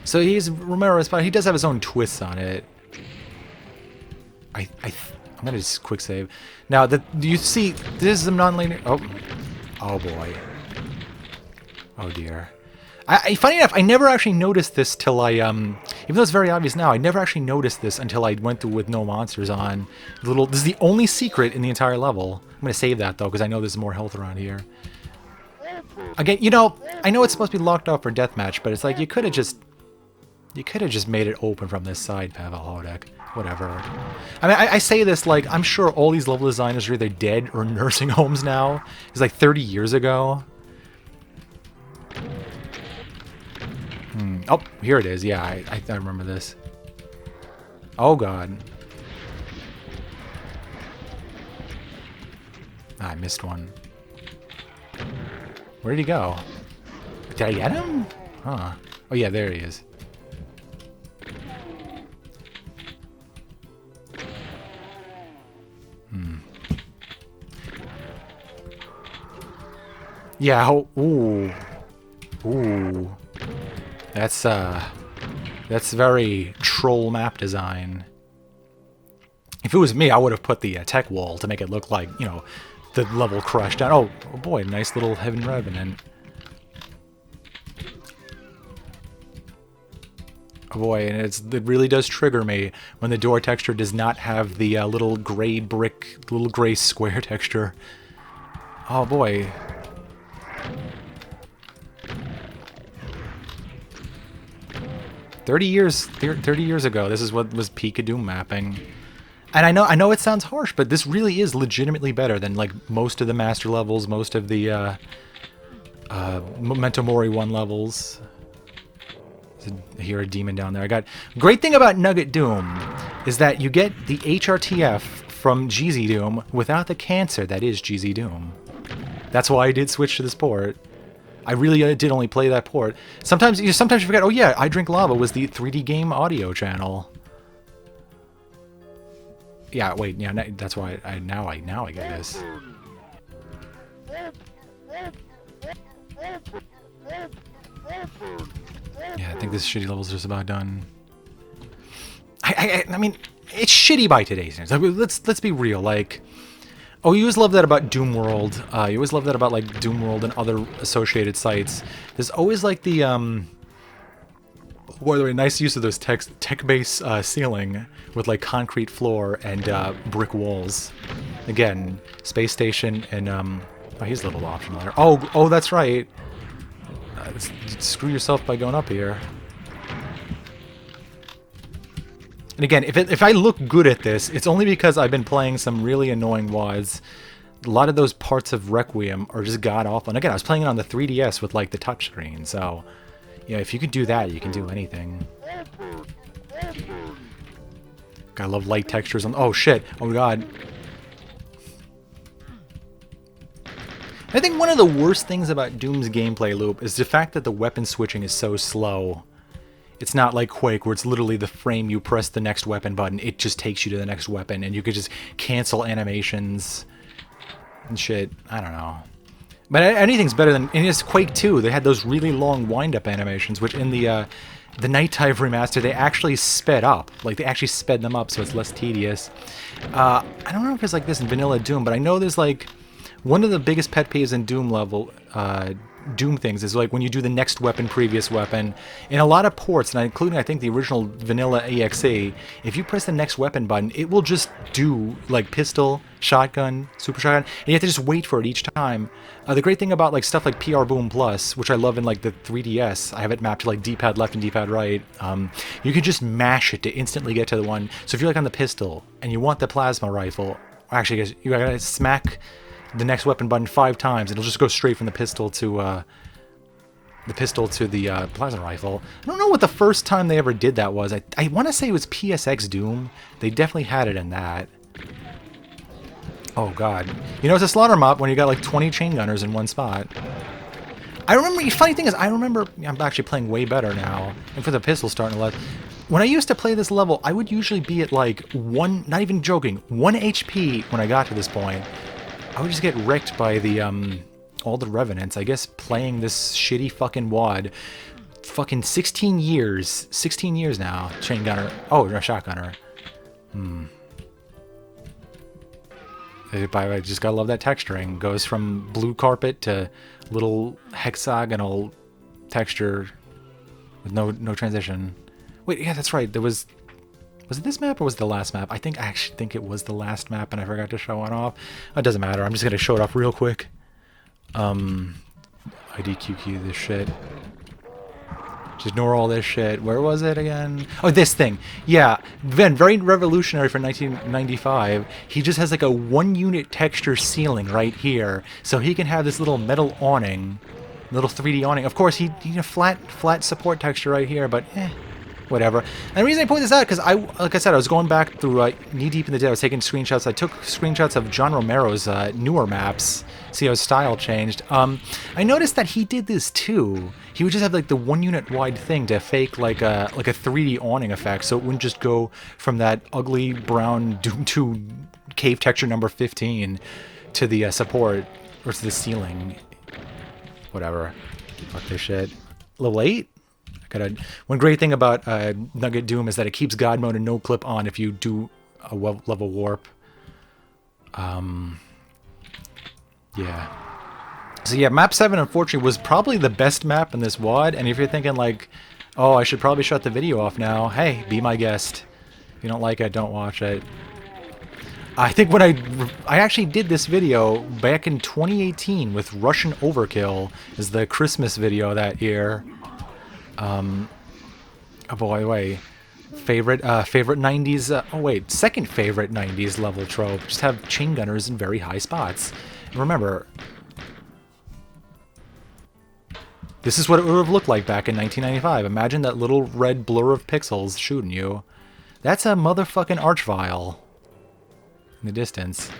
So Romero's, but he does have his own twists on it. I'm gonna just quick save. Now, you see, this is some non-linear. Oh boy. Oh dear. Funny enough, I never actually noticed this till I, even though it's very obvious now, I never actually noticed this until I went through with no monsters on. This is the only secret in the entire level. I'm gonna save that though, because I know there's more health around here. Again, I know it's supposed to be locked off for deathmatch, but it's like you could have just made it open from this side, Pavel, Hodek. Whatever. I mean, I say this like, I'm sure all these level designers are either dead or nursing homes now. It's like 30 years ago. Oh, here it is. Yeah, I remember this. Oh, God. I missed one. Where did he go? Did I get him? Huh. Oh, yeah, there he is. Yeah, ooh. Ooh. That's very troll map design. If it was me, I would have put the tech wall to make it look like, the level crushed down. Oh boy, nice little Heaven Revenant. Oh boy, and it really does trigger me when the door texture does not have the little gray brick, little gray square texture. Oh boy. Thirty years ago, this is what was peak Doom mapping. And I know it sounds harsh, but this really is legitimately better than like most of the master levels, most of the Memento Mori 1 levels. I hear a demon down there. Great thing about Nugget Doom is that you get the HRTF from GZ Doom without the cancer that is GZ Doom. That's why I did switch to this port. I really did only play that port. Sometimes you forget, oh yeah, I Drink Lava was the 3D game audio channel. Yeah, wait, yeah, that's why now I get this. Yeah, I think this shitty level's just about done. I mean, it's shitty by today's standards. I mean, let's be real. Like, oh, you always love that about Doom World. You always love that about like Doom World and other associated sites. There's always like the by the way, nice use of those tech-based ceiling with like concrete floor and brick walls. Again, space station and oh, here's a little optional there. Oh, that's right. Screw yourself by going up here. And again, if I look good at this, it's only because I've been playing some really annoying WADs. A lot of those parts of Requiem are just god-awful. And again, I was playing it on the 3DS with like the touchscreen, so yeah, if you can do that, you can do anything. I love light textures on. Oh shit! Oh my god! I think one of the worst things about Doom's gameplay loop is the fact that the weapon switching is so slow. It's not like Quake, where it's literally the frame you press the next weapon button, it just takes you to the next weapon, and you could just cancel animations and shit. I don't know. But anything's better than... in this Quake 2, they had those really long wind-up animations, which in the Nighttime remaster, they actually sped up. Like, they actually sped them up, so it's less tedious. I don't know if it's like this in vanilla Doom, but I know there's like... one of the biggest pet peeves in Doom level... Doom things is like when you do the next weapon, previous weapon. In a lot of ports, and including I think the original vanilla EXE, if you press the next weapon button, it will just do like pistol, shotgun, super shotgun, and you have to just wait for it each time. The great thing about like stuff like PR Boom Plus, which I love in like the 3DS, I have it mapped to like D-pad left and D-pad right. You can just mash it to instantly get to the one. So if you're like on the pistol and you want the plasma rifle, actually you gotta smack the next weapon button 5 times, it'll just go straight from the pistol to the plasma rifle. I don't know what the first time they ever did that was. I want to say it was PSX Doom. They definitely had it in that. Oh god. You know, it's a slaughter mop when you got like 20 chain gunners in one spot. I remember, the funny thing is, I'm actually playing way better now, and for the pistol starting to left. When I used to play this level, I would usually be at like 1, not even joking, 1 HP when I got to this point. I would just get wrecked by the, all the Revenants. I guess playing this shitty fucking WAD. Fucking 16 years. 16 years now. Chain gunner. Oh, a shotgunner. I just gotta love that texturing. Goes from blue carpet to little hexagonal texture with no transition. Wait, yeah, that's right. There was... was it this map or was it the last map? I actually think it was the last map and I forgot to show it off. It doesn't matter. I'm just going to show it off real quick. IDQQ this shit. Just ignore all this shit. Where was it again? Oh, this thing. Yeah. Then, very revolutionary for 1995. He just has like a 1-unit texture ceiling right here. So he can have this little metal awning. Little 3D awning. Of course, he a flat support texture right here, but whatever. And the reason I point this out, because like I said, I was going back through knee-deep in the day. I was taking screenshots. I took screenshots of John Romero's newer maps, see how his style changed. I noticed that he did this too. He would just have like the 1-unit wide thing to fake like a 3D awning effect, so it wouldn't just go from that ugly brown Doom 2 cave texture number 15 to the support, or to the ceiling. Whatever. Fuck this shit. A little late? One great thing about Nugget Doom is that it keeps God mode and no clip on if you do a level warp. Yeah. So yeah, map 7 unfortunately was probably the best map in this WAD, and if you're thinking like, oh, I should probably shut the video off now, hey, be my guest. If you don't like it, don't watch it. I think when I actually did this video back in 2018 with Russian Overkill, is the Christmas video that year. Oh, by the way, favorite 90s, oh wait, second favorite 90s level trope, just have chain gunners in very high spots. And remember, this is what it would have looked like back in 1995. Imagine that little red blur of pixels shooting you. That's a motherfucking archvile in the distance.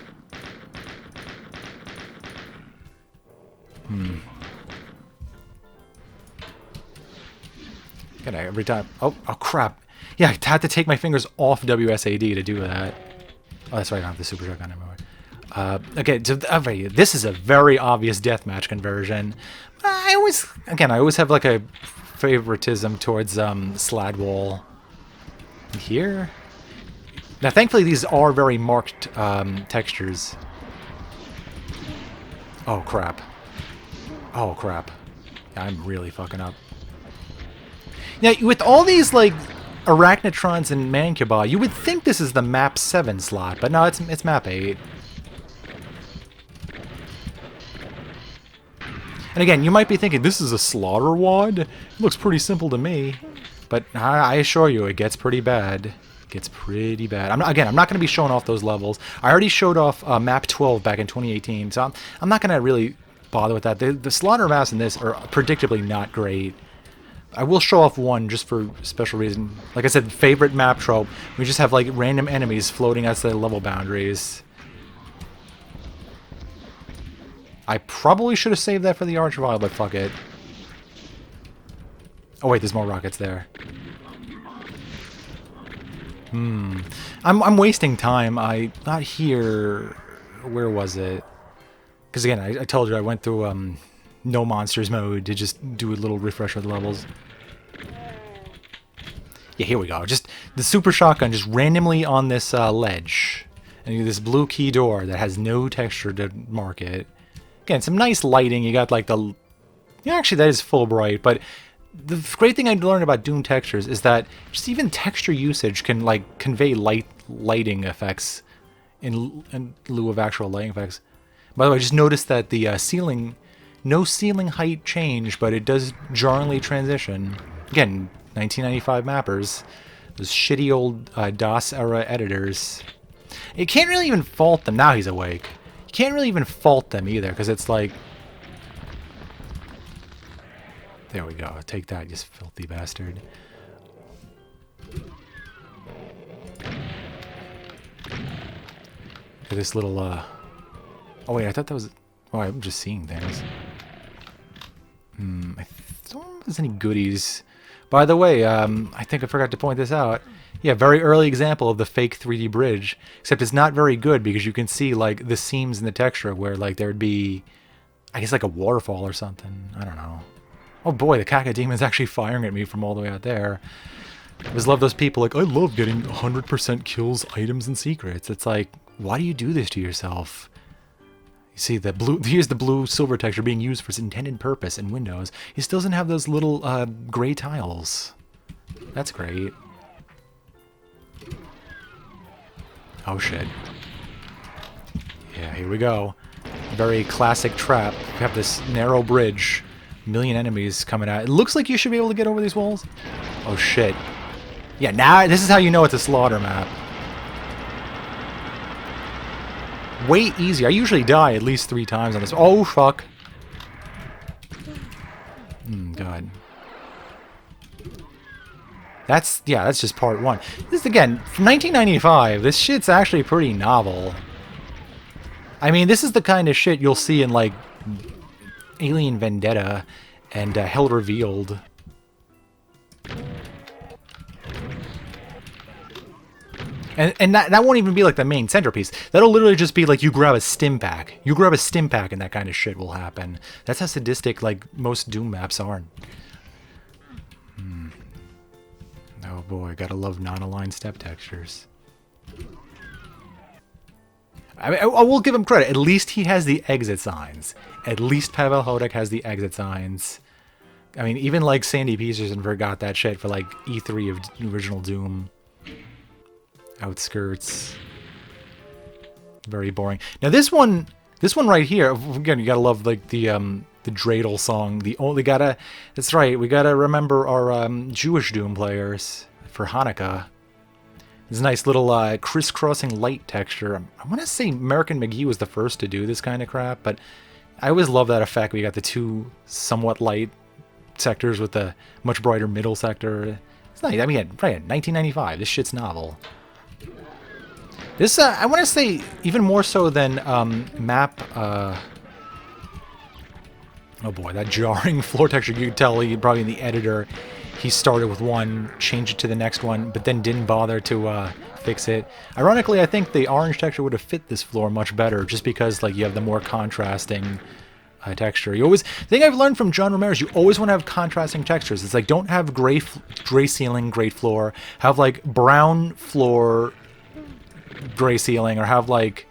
Every time. Oh crap. Yeah, I had to take my fingers off WSAD to do that. Oh, that's right, I don't have the super shotgun anymore. Okay, so this is a very obvious deathmatch conversion. I always have like a favoritism towards Sladwall. Here? Now, thankfully, these are very marked textures. Oh, crap. Oh, crap. I'm really fucking up. Now, with all these, like, Arachnotrons and Mancuba, you would think this is the map 7 slot, but no, it's map 8. And again, you might be thinking, this is a slaughter wad? It looks pretty simple to me. But I assure you, it gets pretty bad. It gets pretty bad. I'm not going to be showing off those levels. I already showed off map 12 back in 2018, so I'm not going to really bother with that. The slaughter maps in this are predictably not great. I will show off one just for special reason. Like I said, favorite map trope. We just have like random enemies floating outside the level boundaries. I probably should have saved that for the Archvile, but fuck it. Oh wait, there's more rockets there. I'm wasting time. Not here. Where was it? Because again, I told you I went through no monsters mode to just do a little refresh of the levels. Yeah, here we go. Just the super shotgun just randomly on this ledge. And this blue key door that has no texture to mark it. Again, some nice lighting. You got like the... Yeah, actually, that is full bright. But the great thing I learned about Doom textures is that just even texture usage can like convey lighting effects in lieu of actual lighting effects. By the way, I just noticed that the ceiling... No ceiling height change, but it does jarringly transition. Again, 1995 mappers. Those shitty old DOS-era editors. You can't really even fault them. Now he's awake. You can't really even fault them either, because it's like... There we go. Take that, you filthy bastard. Look at this little, Oh wait, I thought that was... Oh, I'm just seeing things. I don't know if there's any goodies. By the way, I think I forgot to point this out. Yeah, very early example of the fake 3D bridge. Except it's not very good because you can see like the seams in the texture where like there'd be, I guess like a waterfall or something. I don't know. Oh boy, the Cacademon's actually firing at me from all the way out there. I always love those people like, I love getting 100% kills, items, and secrets. It's like, why do you do this to yourself? You see, the blue. Here's the blue-silver texture being used for its intended purpose in Windows. It still doesn't have those little gray tiles. That's great. Oh shit. Yeah, here we go. Very classic trap. We have this narrow bridge. A million enemies coming out. It looks like you should be able to get over these walls. Oh shit. Yeah, now this is how you know it's a slaughter map. Way easier. I usually die at least 3 times on this. Oh, fuck. God. That's just part 1. This, again, from 1995, this shit's actually pretty novel. I mean, this is the kind of shit you'll see in, like, Alien Vendetta and Hell Revealed. And that won't even be like the main centerpiece. That'll literally just be like you grab a stim pack. You grab a stim pack and that kind of shit will happen. That's how sadistic like most Doom maps are. Oh boy, gotta love non-aligned step textures. I mean, I will give him credit. At least he has the exit signs. At least Pavel Hodek has the exit signs. I mean, even like Sandy Peterson forgot that shit for like E3 of the original Doom. Outskirts. Very boring. Now this one right here, again, you gotta love like the dreidel song. That's right. We gotta remember our Jewish Doom players for Hanukkah. This nice little crisscrossing light texture. I want to say American McGee was the first to do this kind of crap, but I always love that effect. We got the 2 somewhat light sectors with the much brighter middle sector. It's nice. I mean, right, 1995. This shit's novel. This, I want to say, even more so than map... Oh boy, that jarring floor texture, you can tell probably in the editor. he started with one, changed it to the next one, but then didn't bother to fix it. Ironically, I think the orange texture would have fit this floor much better, just because like you have the more contrasting texture. You always, the thing I've learned from John Romero is you always want to have contrasting textures. It's like don't have gray ceiling, gray floor. Have like brown floor, gray ceiling, or have like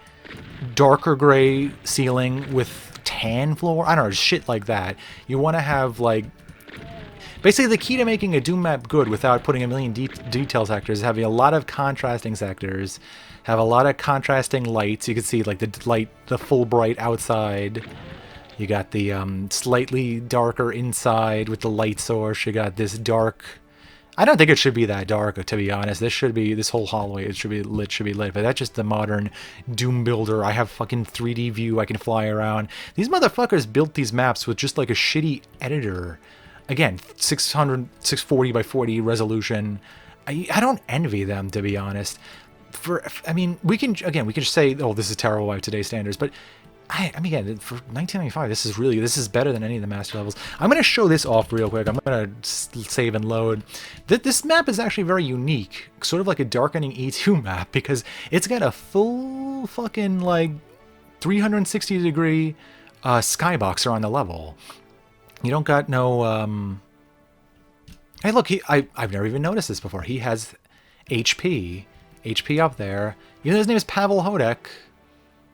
darker gray ceiling with tan floor. I don't know, shit like that. You want to have like basically the key to making a Doom map good without putting a million detail sectors is having a lot of contrasting sectors, have a lot of contrasting lights. You can see like the light, the full bright outside. You got the slightly darker inside with the light source. You got this dark. I don't think it should be that dark, to be honest. This should be, this whole hallway, it should be lit. But that's just the modern Doom builder. I have fucking 3D view. I can fly around. These motherfuckers built these maps with just like a shitty editor. Again, 640 by 40 resolution. I don't envy them, to be honest. I mean, we can just say, oh, this is terrible by today's standards, but I mean, again, for 1995, this is better than any of the master levels. I'm going to show this off real quick. I'm going to save and load. This map is actually very unique, sort of like a darkening E2 map, because it's got a full fucking, like, 360-degree skyboxer on the level. You don't got no, Hey, look, I've never even noticed this before. He has HP up there. You know his name is Pavel Hodek.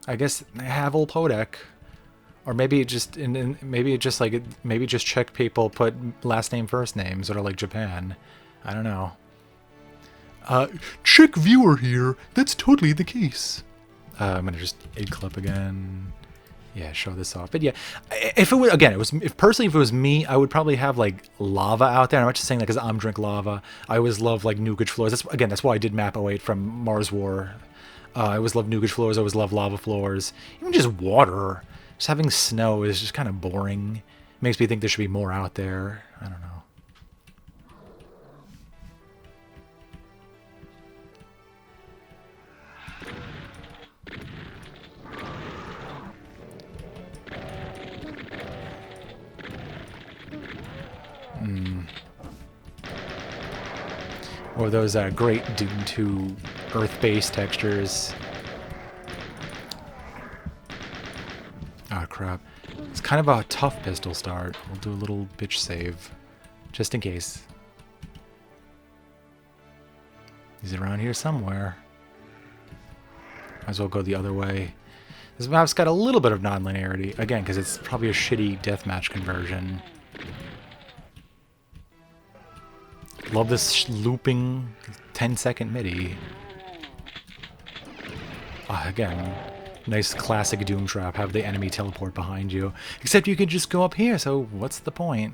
I guess Pavel Hodek, or maybe it just maybe just Czech people put last name first name, sort of like Japan. I don't know. Czech viewer here. That's totally the case. I'm gonna just clip again. Yeah, show this off. But yeah, if it was, again, if it was me, I would probably have like lava out there. I'm not just saying that because I'm drink lava. I always love like nukage floors. That's why I did Map 08 from Mars War. I always love nukage floors. I always love lava floors. Even just water. Just having snow is just kind of boring. Makes me think there should be more out there. I don't know. Or those great Doom 2 Earth-based textures. Oh crap. It's kind of a tough pistol start. We'll do a little bitch save. Just in case. He's around here somewhere. Might as well go the other way. This map's got a little bit of non-linearity. Again, because it's probably a shitty deathmatch conversion. Love this looping 10-second MIDI. Again, nice classic Doom trap. Have the enemy teleport behind you. Except you could just go up here, so what's the point?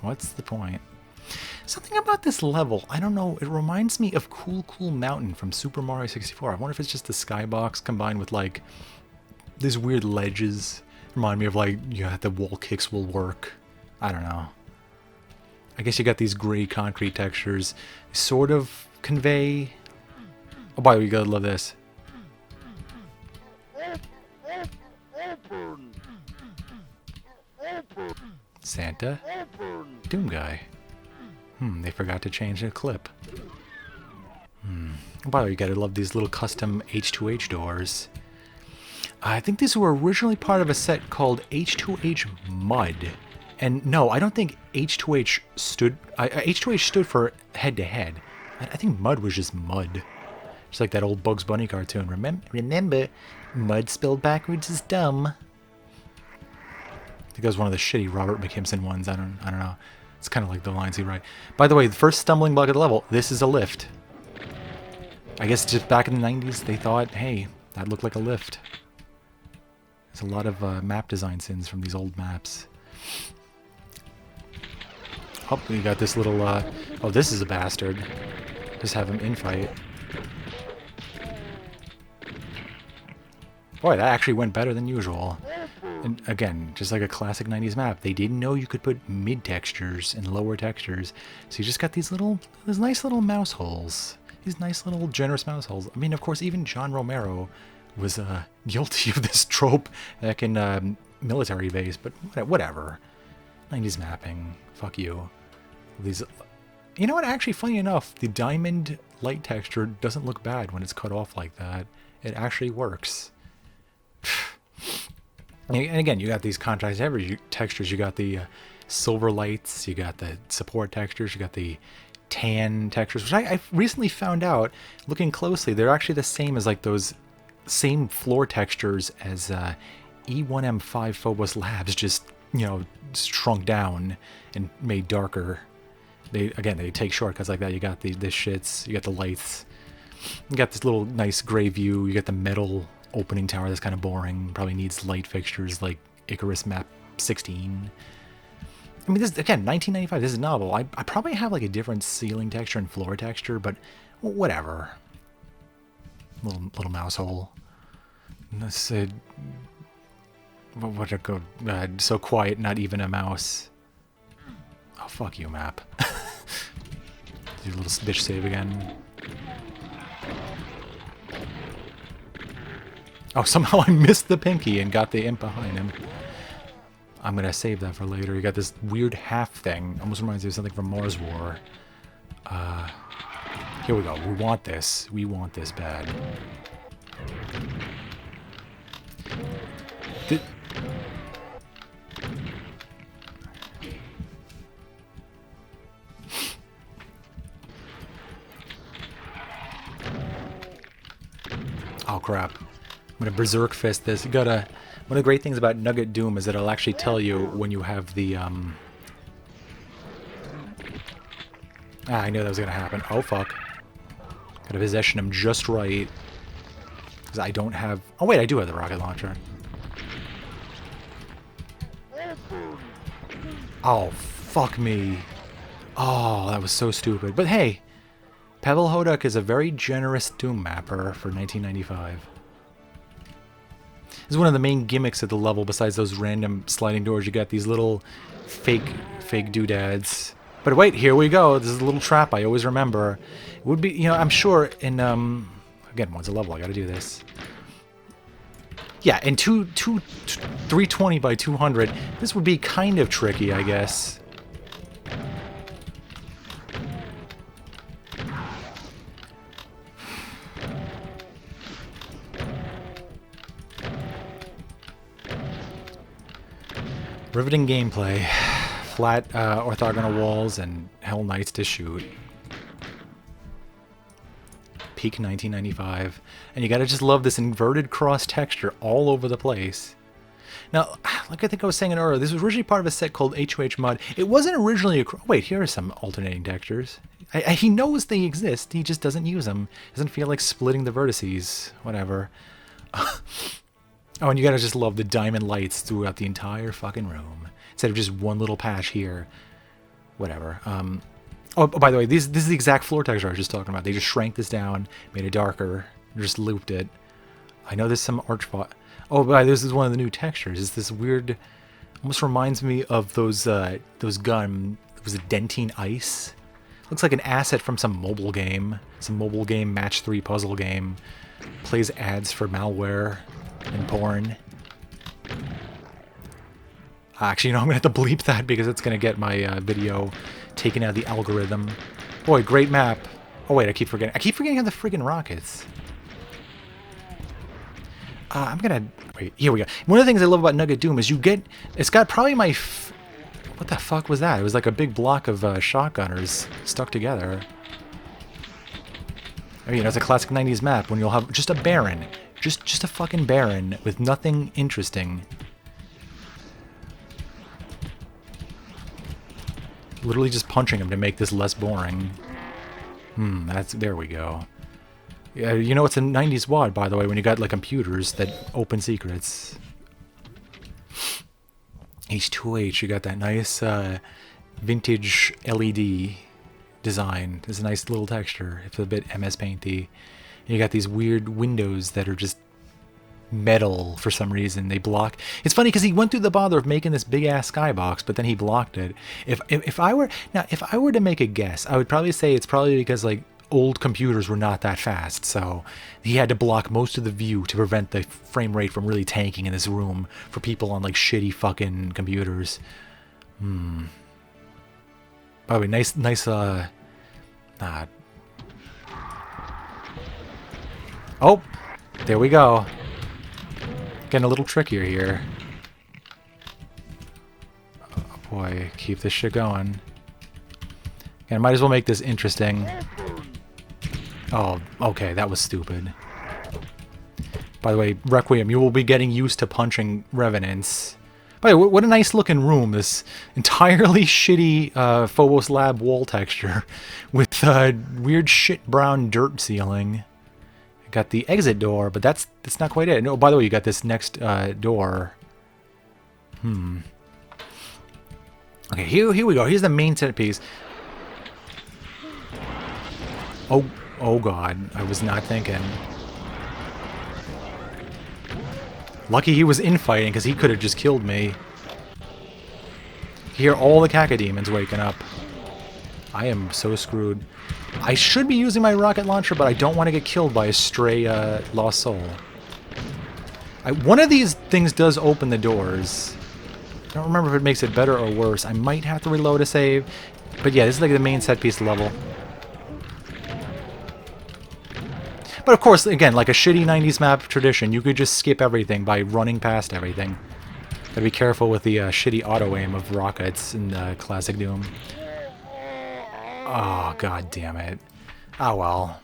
What's the point? Something about this level, I don't know, it reminds me of Cool Cool Mountain from Super Mario 64. I wonder if it's just the skybox combined with like these weird ledges. Remind me of like, yeah, the wall kicks will work. I don't know. I guess you got these gray concrete textures. Sort of convey... Oh, by the way, you gotta love this. Santa? Doom guy. They forgot to change the clip. By the way, you gotta love these little custom H2H doors. I think these were originally part of a set called H2H Mud. And no, I don't think H2H stood... H2H stood for head-to-head. I think Mud was just mud. Just like that old Bugs Bunny cartoon. Remember, mud spelled backwards is dumb. I think that was one of the shitty Robert McKimson ones. I don't know. It's kind of like the lines he write. By the way, the first stumbling block of the level, this is a lift. I guess just back in the 90s, they thought, hey, that looked like a lift. There's a lot of map design sins from these old maps. Oh, you got this little, oh, this is a bastard. Just have him infight. Boy, that actually went better than usual. And again, just like a classic 90s map, they didn't know you could put mid-textures and lower textures. So you just got these nice little mouse holes. These nice little generous mouse holes. I mean, of course, even John Romero was guilty of this trope back in military base, but whatever. 90s mapping. Fuck you. These You know what? Actually, funny enough, the diamond light texture doesn't look bad when it's cut off like that. It actually works. And again, you got these contrast textures. You got the silver lights. You got the support textures. You got the tan textures, which I recently found out, looking closely, they're actually the same as like those same floor textures as E1M5 Phobos Labs, just, you know, shrunk down and made darker. They take shortcuts like that. You got the shits, you got the lights, you got this little nice gray view, you got the metal opening tower that's kind of boring, probably needs light fixtures like Icarus Map 16. I mean, this again, 1995, this is novel. I probably have like a different ceiling texture and floor texture, but whatever. Little mouse hole. Let's say, what a go, so quiet, not even a mouse. Oh, fuck you, map. Do your little bitch save again. Oh, somehow I missed the pinky and got the imp behind him. I'm gonna save that for later. You got this weird half thing. Almost reminds me of something from Mars War. Here we go. We want this. We want this bad. Oh crap. I'm gonna berserk fist this. You gotta... One of the great things about Nugget Doom is that it'll actually tell you when you have the, I knew that was gonna happen. Oh fuck. Gotta position him just right. Because I don't have... Oh wait, I do have the rocket launcher. Oh, fuck me. Oh, that was so stupid. But hey, Pavel Hodek is a very generous Doom mapper for 1995. This is one of the main gimmicks of the level, besides those random sliding doors. You got these little fake doodads. But wait, here we go. This is a little trap I always remember. It would be, you know, I'm sure in, again, once a level, I gotta do this. Yeah, in 320 by 200, this would be kind of tricky, I guess. Riveting gameplay, flat orthogonal walls, and Hell Knights to shoot. Peak 1995, and you gotta just love this inverted cross texture all over the place. Now, like I think I was saying earlier, this was originally part of a set called H2H-Mod. It wasn't originally a... Wait, here are some alternating textures. He knows they exist, he just doesn't use them. Doesn't feel like splitting the vertices, whatever. Oh, and you gotta just love the diamond lights throughout the entire fucking room. Instead of just one little patch here. Whatever. Oh, by the way, this is the exact floor texture I was just talking about. They just shrank this down, made it darker, just looped it. I know there's some arch... Oh, but this is one of the new textures. It's this weird... Almost reminds me of those gun... Was it Dentine Ice? Looks like an asset from some mobile game. Some mobile game match 3 puzzle game. Plays ads for malware and porn. Actually, you know, I'm gonna have to bleep that because it's gonna get my video taken out of the algorithm. Boy, great map. Oh wait, I keep forgetting. I keep forgetting how the friggin' rockets. I'm gonna... Wait, here we go. One of the things I love about Nugget Doom is you get... It's got probably my... What the fuck was that? It was like a big block of shotgunners stuck together. I mean, it's a classic 90s map when you'll have just a Baron. Just a fucking Baron with nothing interesting. Literally just punching him to make this less boring. There we go. Yeah, you know it's a 90s WAD, by the way, when you got like computers that open secrets. H2H, you got that nice vintage LED design. There's a nice little texture. It's a bit MS Painty. You got these weird windows that are just metal for some reason. They block. It's funny because he went through the bother of making this big ass skybox, but then he blocked it. If I were to make a guess, I would probably say it's probably because like old computers were not that fast, so he had to block most of the view to prevent the frame rate from really tanking in this room for people on like shitty fucking computers. By the way, nice Ah. Oh, there we go. Getting a little trickier here. Oh boy, keep this shit going. And I might as well make this interesting. Oh, okay, that was stupid. By the way, Requiem, you will be getting used to punching Revenants. By the way, what a nice looking room. This entirely shitty Phobos Lab wall texture with weird shit brown dirt ceiling. Got the exit door, but that's not quite it. No, by the way, you got this next door. Okay, here we go. Here's the main centerpiece. Oh god, I was not thinking. Lucky he was infighting, because he could have just killed me. Hear all the cacodemons waking up. I am so screwed. I should be using my rocket launcher, but I don't want to get killed by a stray lost soul. One of these things does open the doors. I don't remember if it makes it better or worse. I might have to reload a save. But yeah, this is like the main set piece level. But of course, again, like a shitty 90s map tradition, you could just skip everything by running past everything. Gotta be careful with the shitty auto-aim of rockets in classic Doom. Oh, god damn it. Oh well.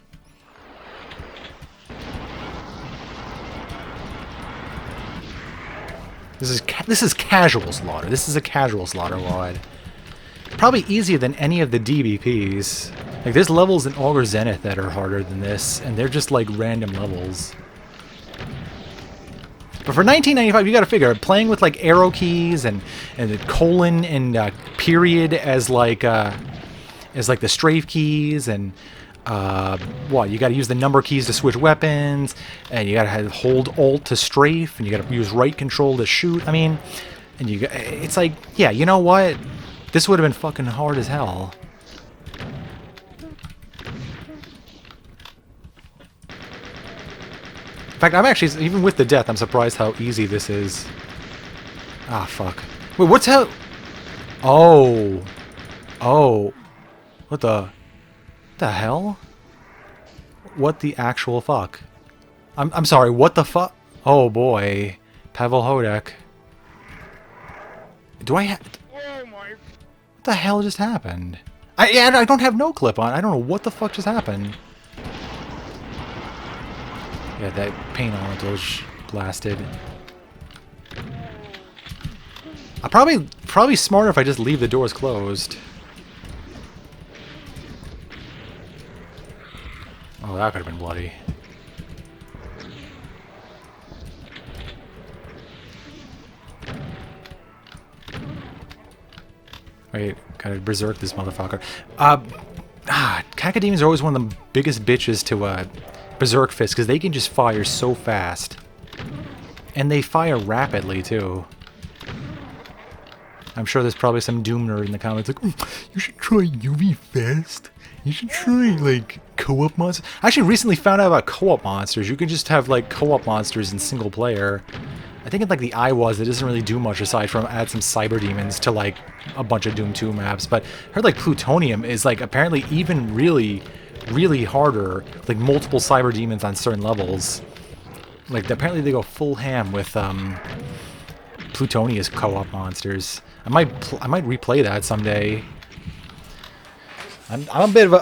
This is casual slaughter. This is a casual slaughter WAD. Probably easier than any of the DBPs. Like, there's levels in Augur Zenith that are harder than this, and they're just like random levels. But for 1995, you gotta figure, playing with like arrow keys and the colon and period as like the strafe keys, and what, you gotta use the number keys to switch weapons, and you gotta hold Alt to strafe, and you gotta use right control to shoot. I mean, and it's like, yeah, you know what? This would have been fucking hard as hell. In fact, I'm actually, even with the death, I'm surprised how easy this is. Ah, fuck. Wait, what's hell? Oh. Oh. What the hell? What the actual fuck? I'm sorry, what the fuck? Oh boy. Pavel Hodek. Do I have... What the hell just happened? I don't have no clip on. I don't know what the fuck just happened. Yeah, that paint elemental blasted. I'm probably smarter if I just leave the doors closed. Oh, that could have been bloody. Wait, gotta berserk this motherfucker. Cacodemons are always one of the biggest bitches to berserk fist, because they can just fire so fast. And they fire rapidly, too. I'm sure there's probably some Doom nerd in the comments like, you should try UV Fast. You should try, like, co-op monsters. I actually recently found out about co-op monsters. You can just have, like, co-op monsters in single player. I think in, like, the IWAS, it doesn't really do much aside from add some cyber demons to, like, a bunch of Doom 2 maps. But I heard, like, Plutonium is, like, apparently even really harder. Like, multiple cyber demons on certain levels. Like, apparently they go full ham with, Plutonia's co-op monsters. I might replay that someday. I'm a bit of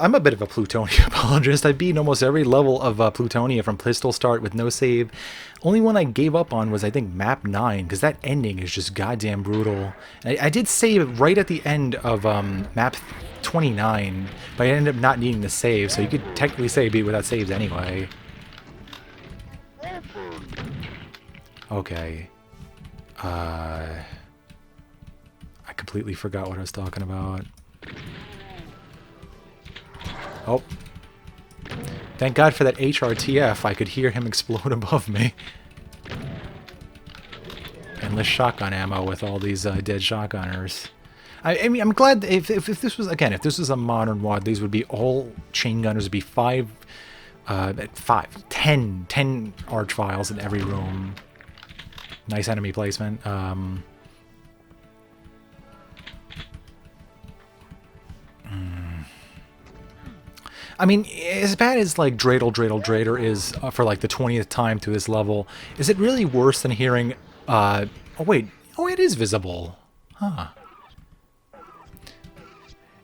a Plutonia apologist. I beat almost every level of Plutonia from pistol start with no save. Only one I gave up on was, I think, map 9, because that ending is just goddamn brutal. I did save right at the end of map 29, but I ended up not needing to save, so you could technically say beat without saves anyway. Okay. I completely forgot what I was talking about. Oh. Thank God for that HRTF. I could hear him explode above me. Endless shotgun ammo with all these dead shotgunners. I mean, I'm glad if this was, again, if this was a modern WAD, these would be all chain gunners. Would be 10 arch files in every room. Nice enemy placement. I mean, as bad as like Dreidel is for like the 20th time to this level, is it really worse than hearing, oh wait, oh it is visible. Huh.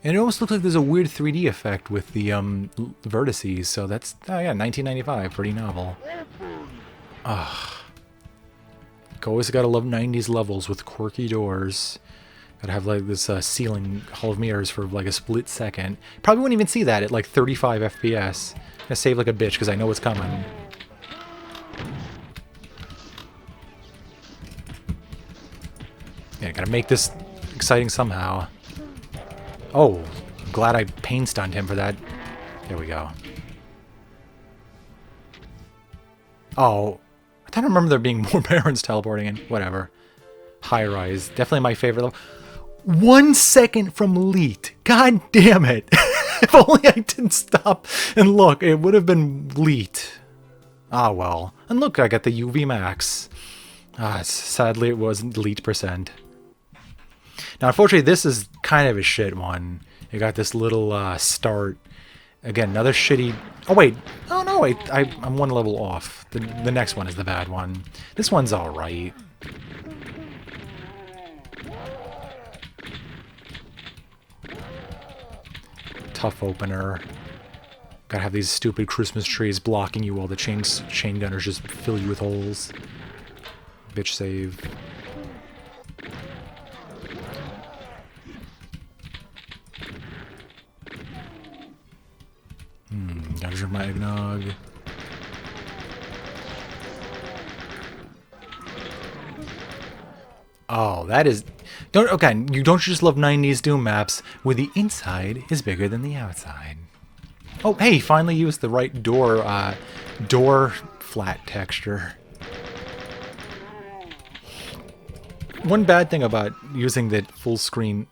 And it almost looks like there's a weird 3D effect with the vertices, so that's, oh yeah, 1995, pretty novel. Always gotta love 90s levels with quirky doors. Gotta have like this ceiling Hall of Mirrors for like a split second. Probably wouldn't even see that at like 35 FPS. Gonna save like a bitch because I know it's coming. Yeah, gotta make this exciting somehow. Oh, I'm glad I pain stunned him for that. There we go. Oh, I don't remember there being more Barons teleporting in. Whatever. High Rise. Definitely my favorite level. 1 second from Leet. God damn it. If only I didn't stop and look, it would have been Leet. Ah, well. And look, I got the UV max. Sadly, it wasn't Leet %. Now, unfortunately, this is kind of a shit one. You got this little start. Again, another shitty... Oh, wait. Oh, no, wait. I'm one level off. The next one is the bad one. This one's alright. Tough opener. Gotta have these stupid Christmas trees blocking you while the chain gunners just fill you with holes. Bitch save. Gotta drink my eggnog. Oh, that is... you don't just love 90s Doom maps where the inside is bigger than the outside. Oh, hey, finally used the right door flat texture. One bad thing about using the full screen